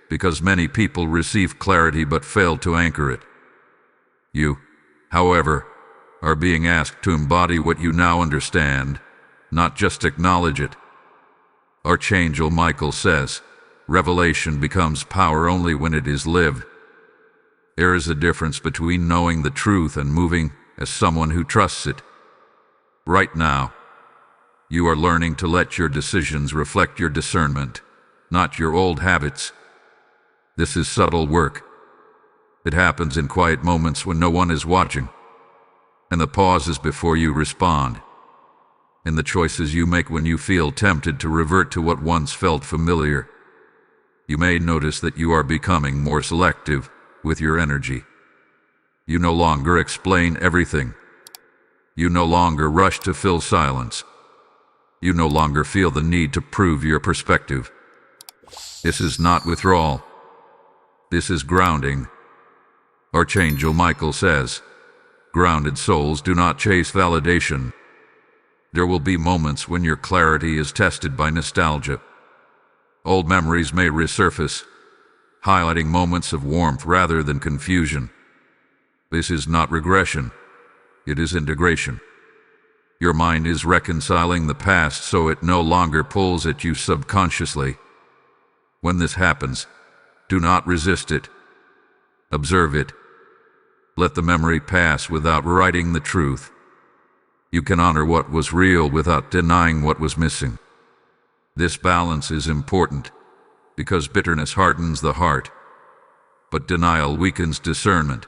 because many people receive clarity but fail to anchor it. You, however, are being asked to embody what you now understand, not just acknowledge it. Archangel Michael says, revelation becomes power only when it is lived. There is a difference between knowing the truth and moving as someone who trusts it. Right now, you are learning to let your decisions reflect your discernment, not your old habits. This is subtle work. It happens in quiet moments when no one is watching, and the pauses before you respond, in the choices you make when you feel tempted to revert to what once felt familiar. You may notice that you are becoming more selective with your energy. You no longer explain everything. You no longer rush to fill silence. You no longer feel the need to prove your perspective. This is not withdrawal. This is grounding. Archangel Michael says, grounded souls do not chase validation. There will be moments when your clarity is tested by nostalgia. Old memories may resurface, highlighting moments of warmth rather than confusion. This is not regression. It is integration. Your mind is reconciling the past so it no longer pulls at you subconsciously. When this happens, do not resist it. Observe it. Let the memory pass without rewriting the truth. You can honor what was real without denying what was missing. This balance is important because bitterness hardens the heart, but denial weakens discernment.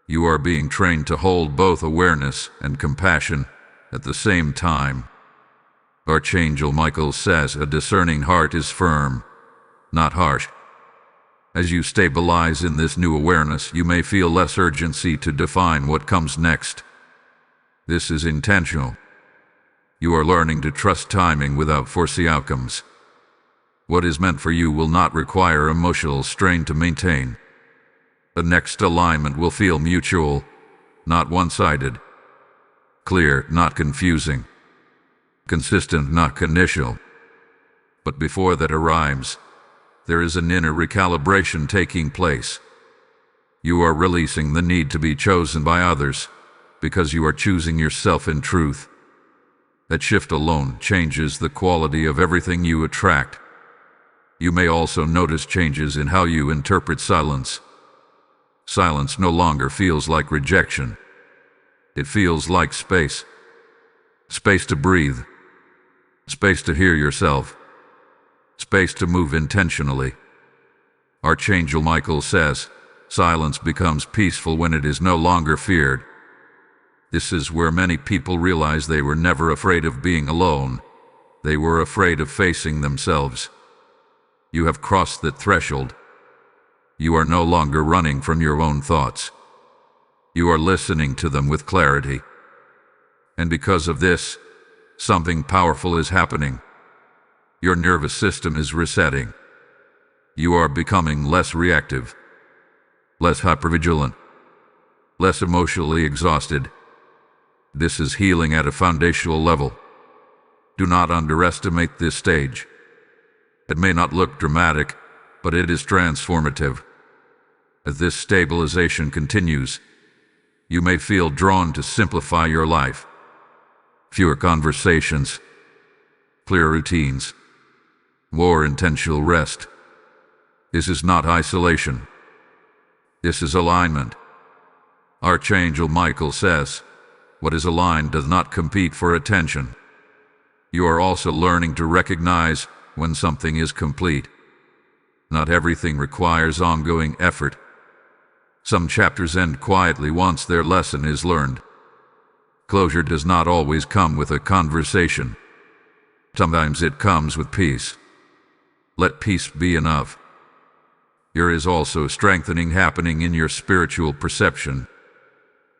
You are being trained to hold both awareness and compassion at the same time. Archangel Michael says a discerning heart is firm, not harsh. As you stabilize in this new awareness, you may feel less urgency to define what comes next. This is intentional. You are learning to trust timing without forcing outcomes. What is meant for you will not require emotional strain to maintain. The next alignment will feel mutual, not one-sided. Clear, not confusing. Consistent, not conditional. But before that arrives, there is an inner recalibration taking place. You are releasing the need to be chosen by others because you are choosing yourself in truth. That shift alone changes the quality of everything you attract. You may also notice changes in how you interpret silence. Silence no longer feels like rejection. It feels like space. Space to breathe. Space to hear yourself. Space to move intentionally. Archangel Michael says, silence becomes peaceful when it is no longer feared. This is where many people realize they were never afraid of being alone. They were afraid of facing themselves. You have crossed that threshold. You are no longer running from your own thoughts. You are listening to them with clarity. And because of this, something powerful is happening. Your nervous system is resetting. You are becoming less reactive, less hypervigilant, less emotionally exhausted. This is healing at a foundational level. Do not underestimate this stage. It may not look dramatic, but it is transformative. As this stabilization continues, you may feel drawn to simplify your life. Fewer conversations, clear routines, more intentional rest. This is not isolation. This is alignment. Archangel Michael says, what is aligned does not compete for attention. You are also learning to recognize when something is complete. Not everything requires ongoing effort. Some chapters end quietly once their lesson is learned. Closure does not always come with a conversation. Sometimes it comes with peace. Let peace be enough. There is also strengthening happening in your spiritual perception.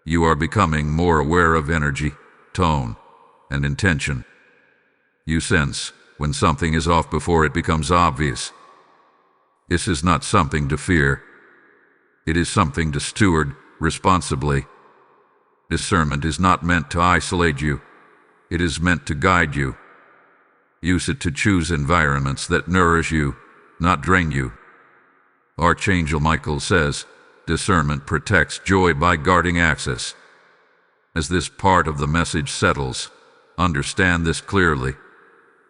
You are becoming more aware of energy, tone, and intention. You sense when something is off before it becomes obvious. This is not something to fear. It is something to steward responsibly. Discernment is not meant to isolate you. It is meant to guide you. Use it to choose environments that nourish you, not drain you. Archangel Michael says, discernment protects joy by guarding access. As this part of the message settles, understand this clearly.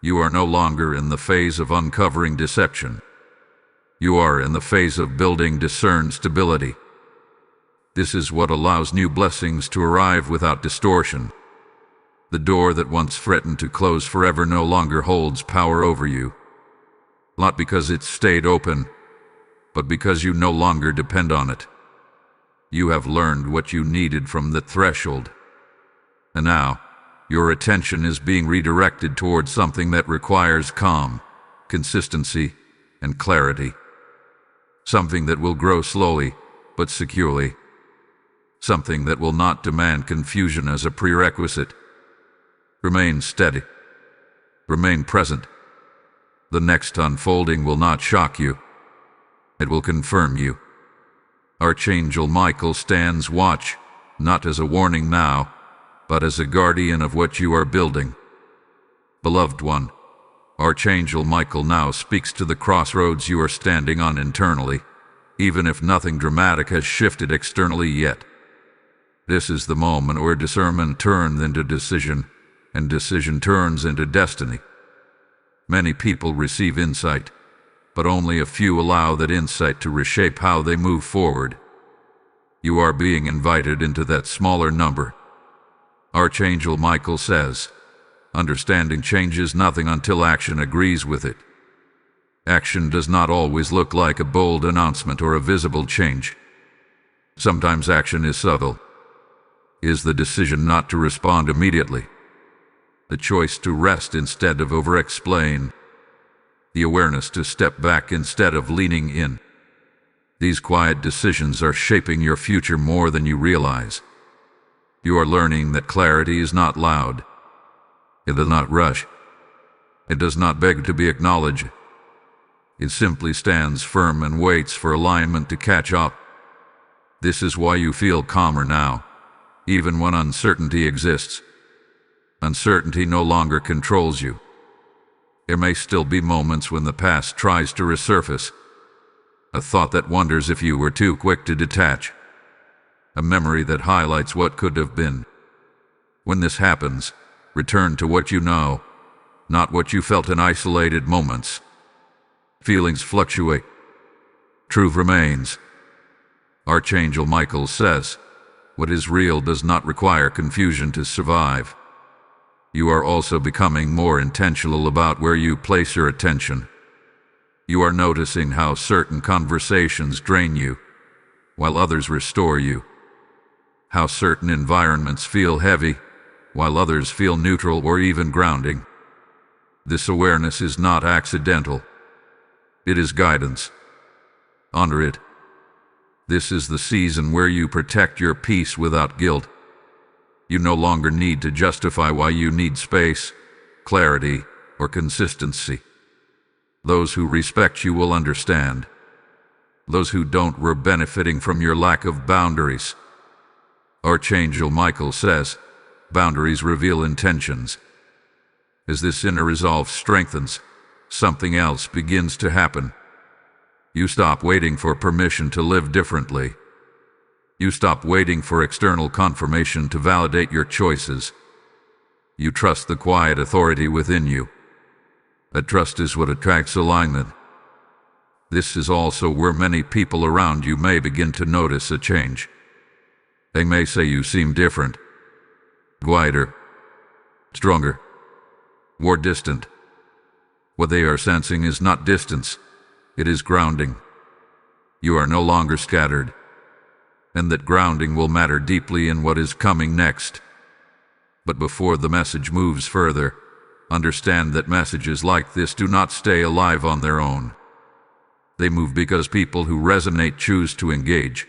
You are no longer in the phase of uncovering deception. You are in the phase of building discerned stability. This is what allows new blessings to arrive without distortion. The door that once threatened to close forever no longer holds power over you. Not because it stayed open, but because you no longer depend on it. You have learned what you needed from the threshold. And now, your attention is being redirected towards something that requires calm, consistency, and clarity. Something that will grow slowly, but securely. Something that will not demand confusion as a prerequisite. Remain steady. Remain present. The next unfolding will not shock you. It will confirm you. Archangel Michael stands watch, not as a warning now, but as a guardian of what you are building. Beloved one, Archangel Michael now speaks to the crossroads you are standing on internally, even if nothing dramatic has shifted externally yet. This is the moment where discernment turns into decision, and decision turns into destiny. Many people receive insight, but only a few allow that insight to reshape how they move forward. You are being invited into that smaller number. Archangel Michael says, understanding changes nothing until action agrees with it. Action does not always look like a bold announcement or a visible change. Sometimes action is subtle. Is the decision not to respond immediately. The choice to rest instead of over-explain. The awareness to step back instead of leaning in. These quiet decisions are shaping your future more than you realize. You are learning that clarity is not loud. It does not rush. It does not beg to be acknowledged. It simply stands firm and waits for alignment to catch up. This is why you feel calmer now, even when uncertainty exists. Uncertainty no longer controls you. There may still be moments when the past tries to resurface. A thought that wonders if you were too quick to detach. A memory that highlights what could have been. When this happens, return to what you know, not what you felt in isolated moments. Feelings fluctuate. Truth remains. Archangel Michael says, what is real does not require confusion to survive. You are also becoming more intentional about where you place your attention. You are noticing how certain conversations drain you, while others restore you. How certain environments feel heavy, while others feel neutral or even grounding. This awareness is not accidental. It is guidance. Honor it. This is the season where you protect your peace without guilt. You no longer need to justify why you need space, clarity, or consistency. Those who respect you will understand. Those who don't were benefiting from your lack of boundaries. Archangel Michael says, boundaries reveal intentions. As this inner resolve strengthens, something else begins to happen. You stop waiting for permission to live differently. You stop waiting for external confirmation to validate your choices. You trust the quiet authority within you. That trust is what attracts alignment. This is also where many people around you may begin to notice a change. They may say you seem different, quieter, stronger, more distant. What they are sensing is not distance, it is grounding. You are no longer scattered, and that grounding will matter deeply in what is coming next. But before the message moves further, understand that messages like this do not stay alive on their own. They move because people who resonate choose to engage.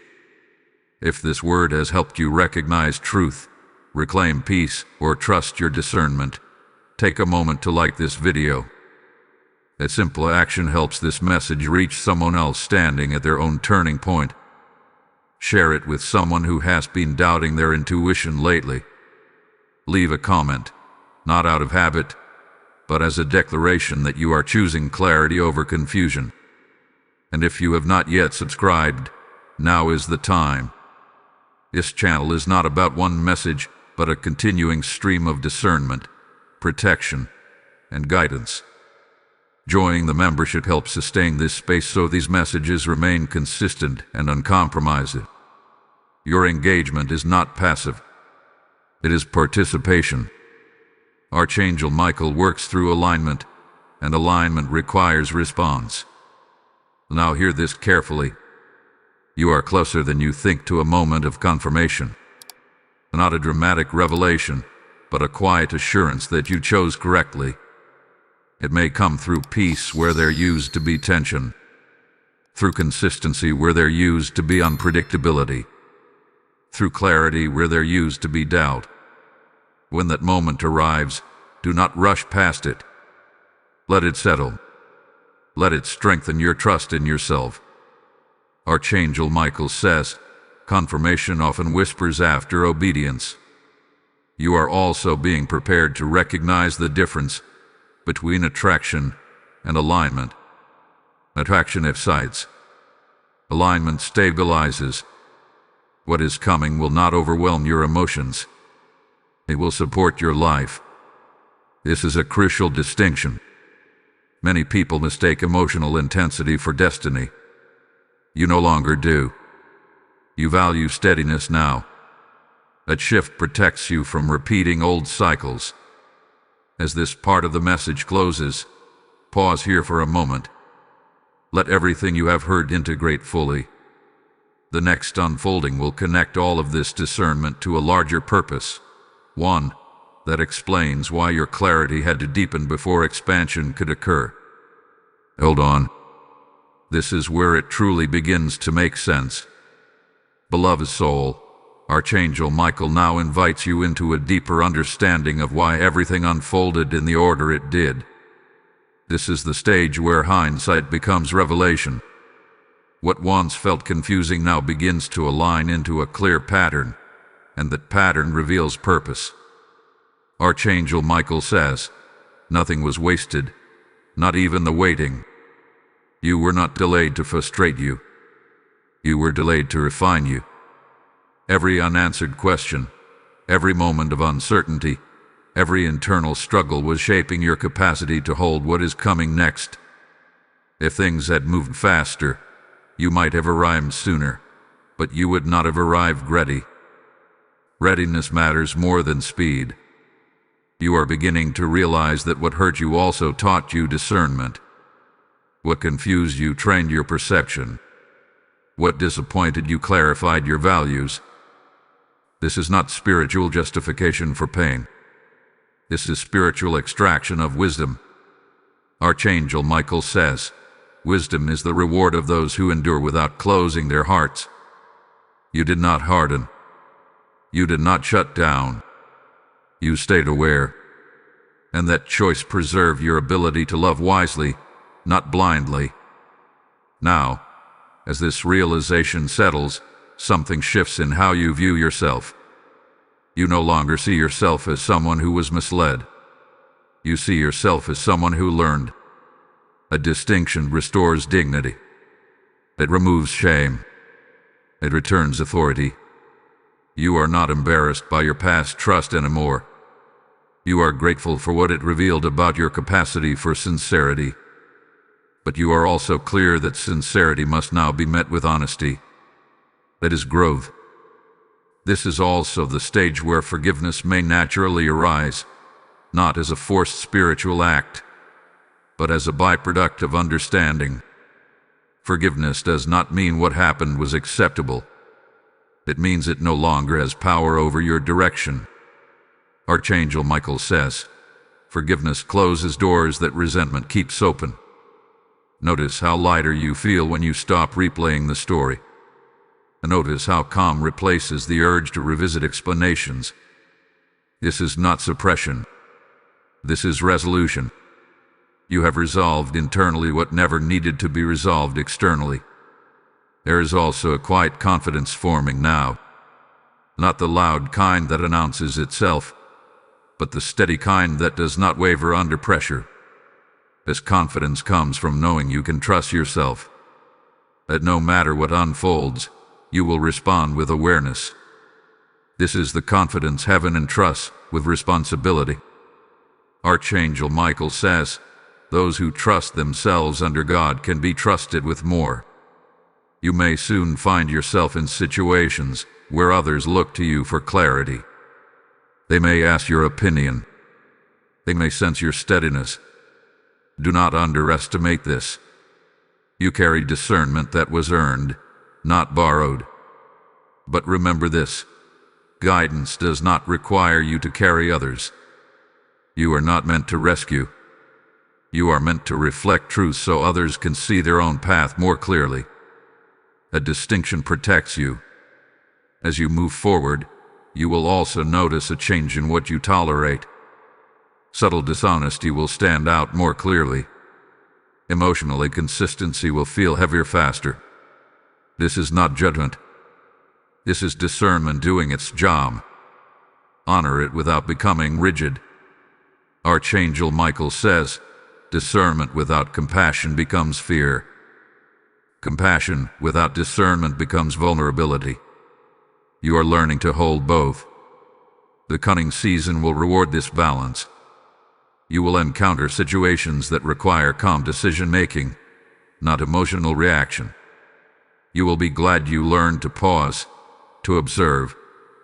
If this word has helped you recognize truth, reclaim peace, or trust your discernment, take a moment to like this video. A simple action helps this message reach someone else standing at their own turning point. Share it with someone who has been doubting their intuition lately. Leave a comment, not out of habit, but as a declaration that you are choosing clarity over confusion. And if you have not yet subscribed, now is the time. This channel is not about one message, but a continuing stream of discernment, protection, and guidance. Joining the membership helps sustain this space so these messages remain consistent and uncompromised. Your engagement is not passive. It is participation. Archangel Michael works through alignment, and alignment requires response. Now hear this carefully. You are closer than you think to a moment of confirmation. Not a dramatic revelation, but a quiet assurance that you chose correctly. It may come through peace where there used to be tension, through consistency where there used to be unpredictability, through clarity where there used to be doubt. When that moment arrives, do not rush past it. Let it settle. Let it strengthen your trust in yourself. Archangel Michael says, confirmation often whispers after obedience. You are also being prepared to recognize the difference between attraction and alignment. Attraction excites. Alignment stabilizes. What is coming will not overwhelm your emotions. It will support your life. This is a crucial distinction. Many people mistake emotional intensity for destiny. You no longer do. You value steadiness now. That shift protects you from repeating old cycles. As this part of the message closes, pause here for a moment. Let everything you have heard integrate fully. The next unfolding will connect all of this discernment to a larger purpose, one that explains why your clarity had to deepen before expansion could occur. Hold on. This is where it truly begins to make sense. Beloved soul, Archangel Michael now invites you into a deeper understanding of why everything unfolded in the order it did. This is the stage where hindsight becomes revelation. What once felt confusing now begins to align into a clear pattern, and that pattern reveals purpose. Archangel Michael says, nothing was wasted, not even the waiting. You were not delayed to frustrate you. You were delayed to refine you. Every unanswered question, every moment of uncertainty, every internal struggle was shaping your capacity to hold what is coming next. If things had moved faster, you might have arrived sooner, but you would not have arrived ready. Readiness matters more than speed. You are beginning to realize that what hurt you also taught you discernment. What confused you trained your perception. What disappointed you clarified your values. This is not spiritual justification for pain. This is spiritual extraction of wisdom. Archangel Michael says, wisdom is the reward of those who endure without closing their hearts. You did not harden. You did not shut down. You stayed aware. And that choice preserved your ability to love wisely, not blindly. Now, as this realization settles, something shifts in how you view yourself. You no longer see yourself as someone who was misled. You see yourself as someone who learned. A distinction restores dignity. It removes shame. It returns authority. You are not embarrassed by your past trust anymore. You are grateful for what it revealed about your capacity for sincerity. But you are also clear that sincerity must now be met with honesty. That is growth. This is also the stage where forgiveness may naturally arise, not as a forced spiritual act, but as a byproduct of understanding. Forgiveness does not mean what happened was acceptable. It means it no longer has power over your direction. Archangel Michael says, forgiveness closes doors that resentment keeps open. Notice how lighter you feel when you stop replaying the story. And notice how calm replaces the urge to revisit explanations. This is not suppression. This is resolution. You have resolved internally what never needed to be resolved externally. There is also a quiet confidence forming now. Not the loud kind that announces itself, but the steady kind that does not waver under pressure. This confidence comes from knowing you can trust yourself. That no matter what unfolds, you will respond with awareness. This is the confidence heaven entrusts with responsibility. Archangel Michael says, those who trust themselves under God can be trusted with more. You may soon find yourself in situations where others look to you for clarity. They may ask your opinion. They may sense your steadiness. Do not underestimate this. You carry discernment that was earned, not borrowed. But remember this: guidance does not require you to carry others. You are not meant to rescue. You are meant to reflect truth so others can see their own path more clearly. A distinction protects you. As you move forward, you will also notice a change in what you tolerate. Subtle dishonesty will stand out more clearly. Emotionally, consistency will feel heavier faster. This is not judgment. This is discernment doing its job. Honor it without becoming rigid. Archangel Michael says, discernment without compassion becomes fear. Compassion without discernment becomes vulnerability. You are learning to hold both. The coming season will reward this balance. You will encounter situations that require calm decision-making, not emotional reaction. You will be glad you learned to pause, to observe,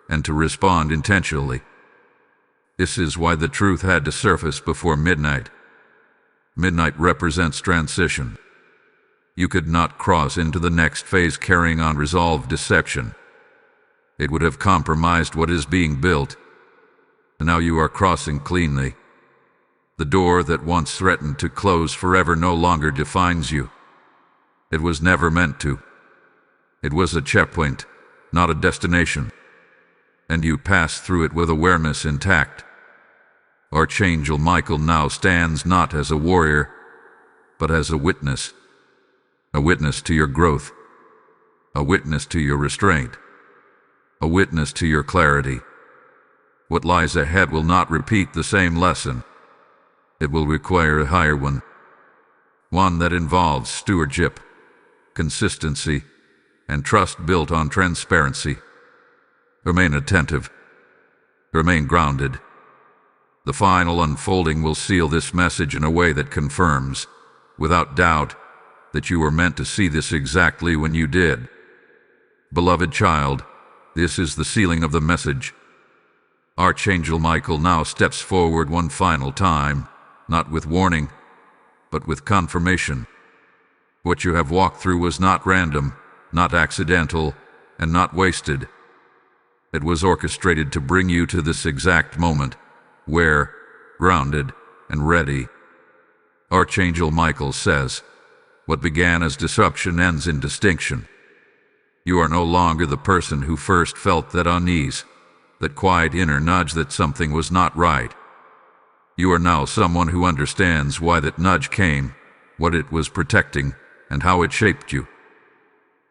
and to respond intentionally. This is why the truth had to surface before midnight. Midnight represents transition. You could not cross into the next phase carrying unresolved deception. It would have compromised what is being built. And now you are crossing cleanly. The door that once threatened to close forever no longer defines you. It was never meant to. It was a checkpoint, not a destination. And you pass through it with awareness intact. Archangel Michael now stands not as a warrior, but as a witness to your growth, a witness to your restraint, a witness to your clarity. What lies ahead will not repeat the same lesson. It will require a higher one that involves stewardship, consistency, and trust built on transparency. Remain attentive. Remain grounded. The final unfolding will seal this message in a way that confirms, without doubt, that you were meant to see this exactly when you did. Beloved child, this is the sealing of the message. Archangel Michael now steps forward one final time, not with warning, but with confirmation. What you have walked through was not random, not accidental, and not wasted. It was orchestrated to bring you to this exact moment, where, grounded and ready. Archangel Michael says, what began as disruption ends in distinction. You are no longer the person who first felt that unease, that quiet inner nudge that something was not right. You are now someone who understands why that nudge came, what it was protecting, and how it shaped you.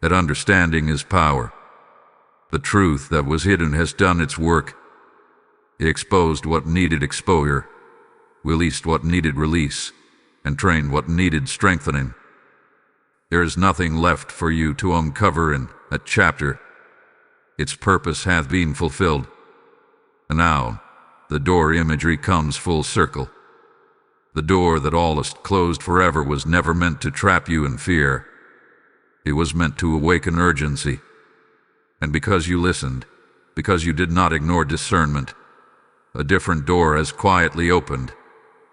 That understanding is power. The truth that was hidden has done its work. It exposed what needed exposure, released what needed release, and trained what needed strengthening. There is nothing left for you to uncover in that chapter. Its purpose hath been fulfilled. And now, the door imagery comes full circle. The door that allest closed forever was never meant to trap you in fear. It was meant to awaken urgency. And because you listened, because you did not ignore discernment, a different door has quietly opened,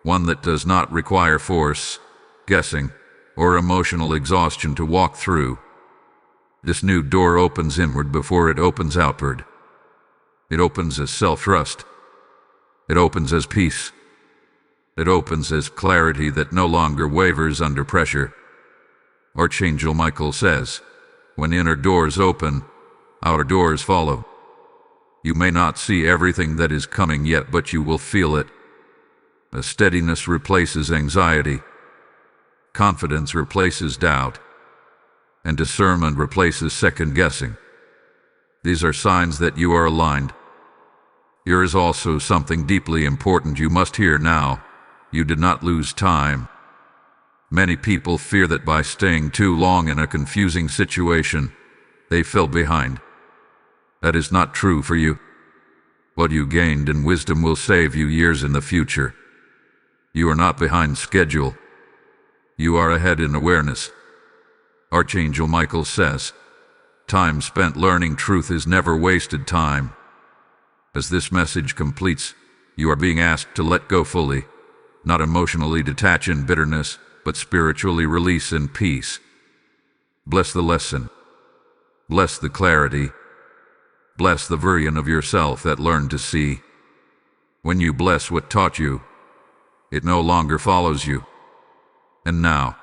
one that does not require force, guessing, or emotional exhaustion to walk through. This new door opens inward before it opens outward. It opens as self-trust. It opens as peace. It opens as clarity that no longer wavers under pressure. Archangel Michael says, when inner doors open, outer doors follow. You may not see everything that is coming yet, but you will feel it. A steadiness replaces anxiety. Confidence replaces doubt. And discernment replaces second-guessing. These are signs that you are aligned. Here is also something deeply important you must hear now. You did not lose time. Many people fear that by staying too long in a confusing situation, they fell behind. That is not true for you. What you gained in wisdom will save you years in the future. You are not behind schedule. You are ahead in awareness. Archangel Michael says, Time spent learning truth is never wasted time. As this message completes, you are being asked to let go fully, not emotionally detach in bitterness, but spiritually release in peace. Bless the lesson. Bless the clarity. Bless the version of yourself that learned to see. When you bless what taught you, it no longer follows you. And now,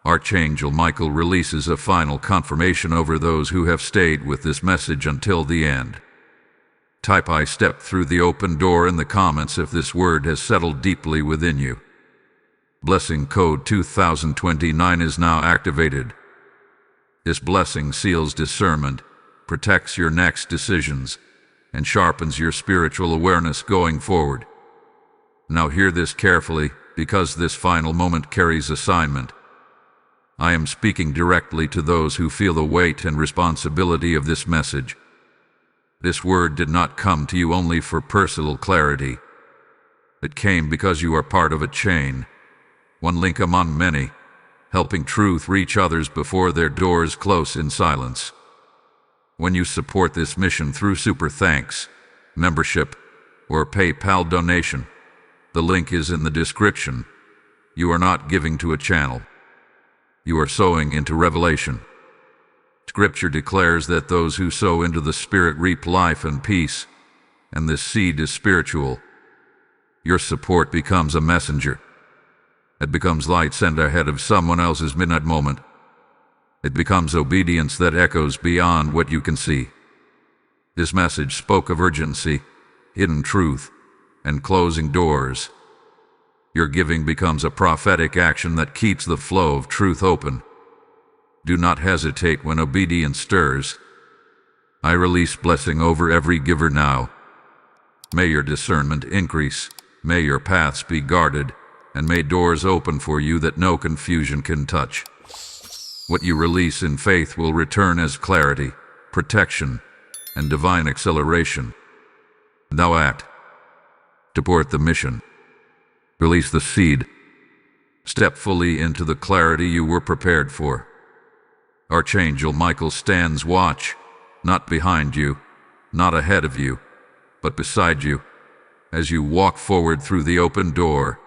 Archangel Michael releases a final confirmation over those who have stayed with this message until the end. Type "I step through the open door" in the comments if this word has settled deeply within you. Blessing code 2029 is now activated. This blessing seals discernment, protects your next decisions, and sharpens your spiritual awareness going forward. Now hear this carefully, because this final moment carries assignment. I am speaking directly to those who feel the weight and responsibility of this message. This word did not come to you only for personal clarity. It came because you are part of a chain, one link among many, helping truth reach others before their doors close in silence. When you support this mission through super thanks, membership, or PayPal donation, the link is in the description. You are not giving to a channel. You are sowing into revelation. Scripture declares that those who sow into the Spirit reap life and peace, and this seed is spiritual. Your support becomes a messenger. It becomes light sent ahead of someone else's midnight moment. It becomes obedience that echoes beyond what you can see. This message spoke of urgency, hidden truth, and closing doors. Your giving becomes a prophetic action that keeps the flow of truth open. Do not hesitate when obedience stirs. I release blessing over every giver now. May your discernment increase, may your paths be guarded, and may doors open for you that no confusion can touch. What you release in faith will return as clarity, protection, and divine acceleration. Now act. Support the mission. Release the seed. Step fully into the clarity you were prepared for. Archangel Michael stands watch, not behind you, not ahead of you, but beside you. As you walk forward through the open door,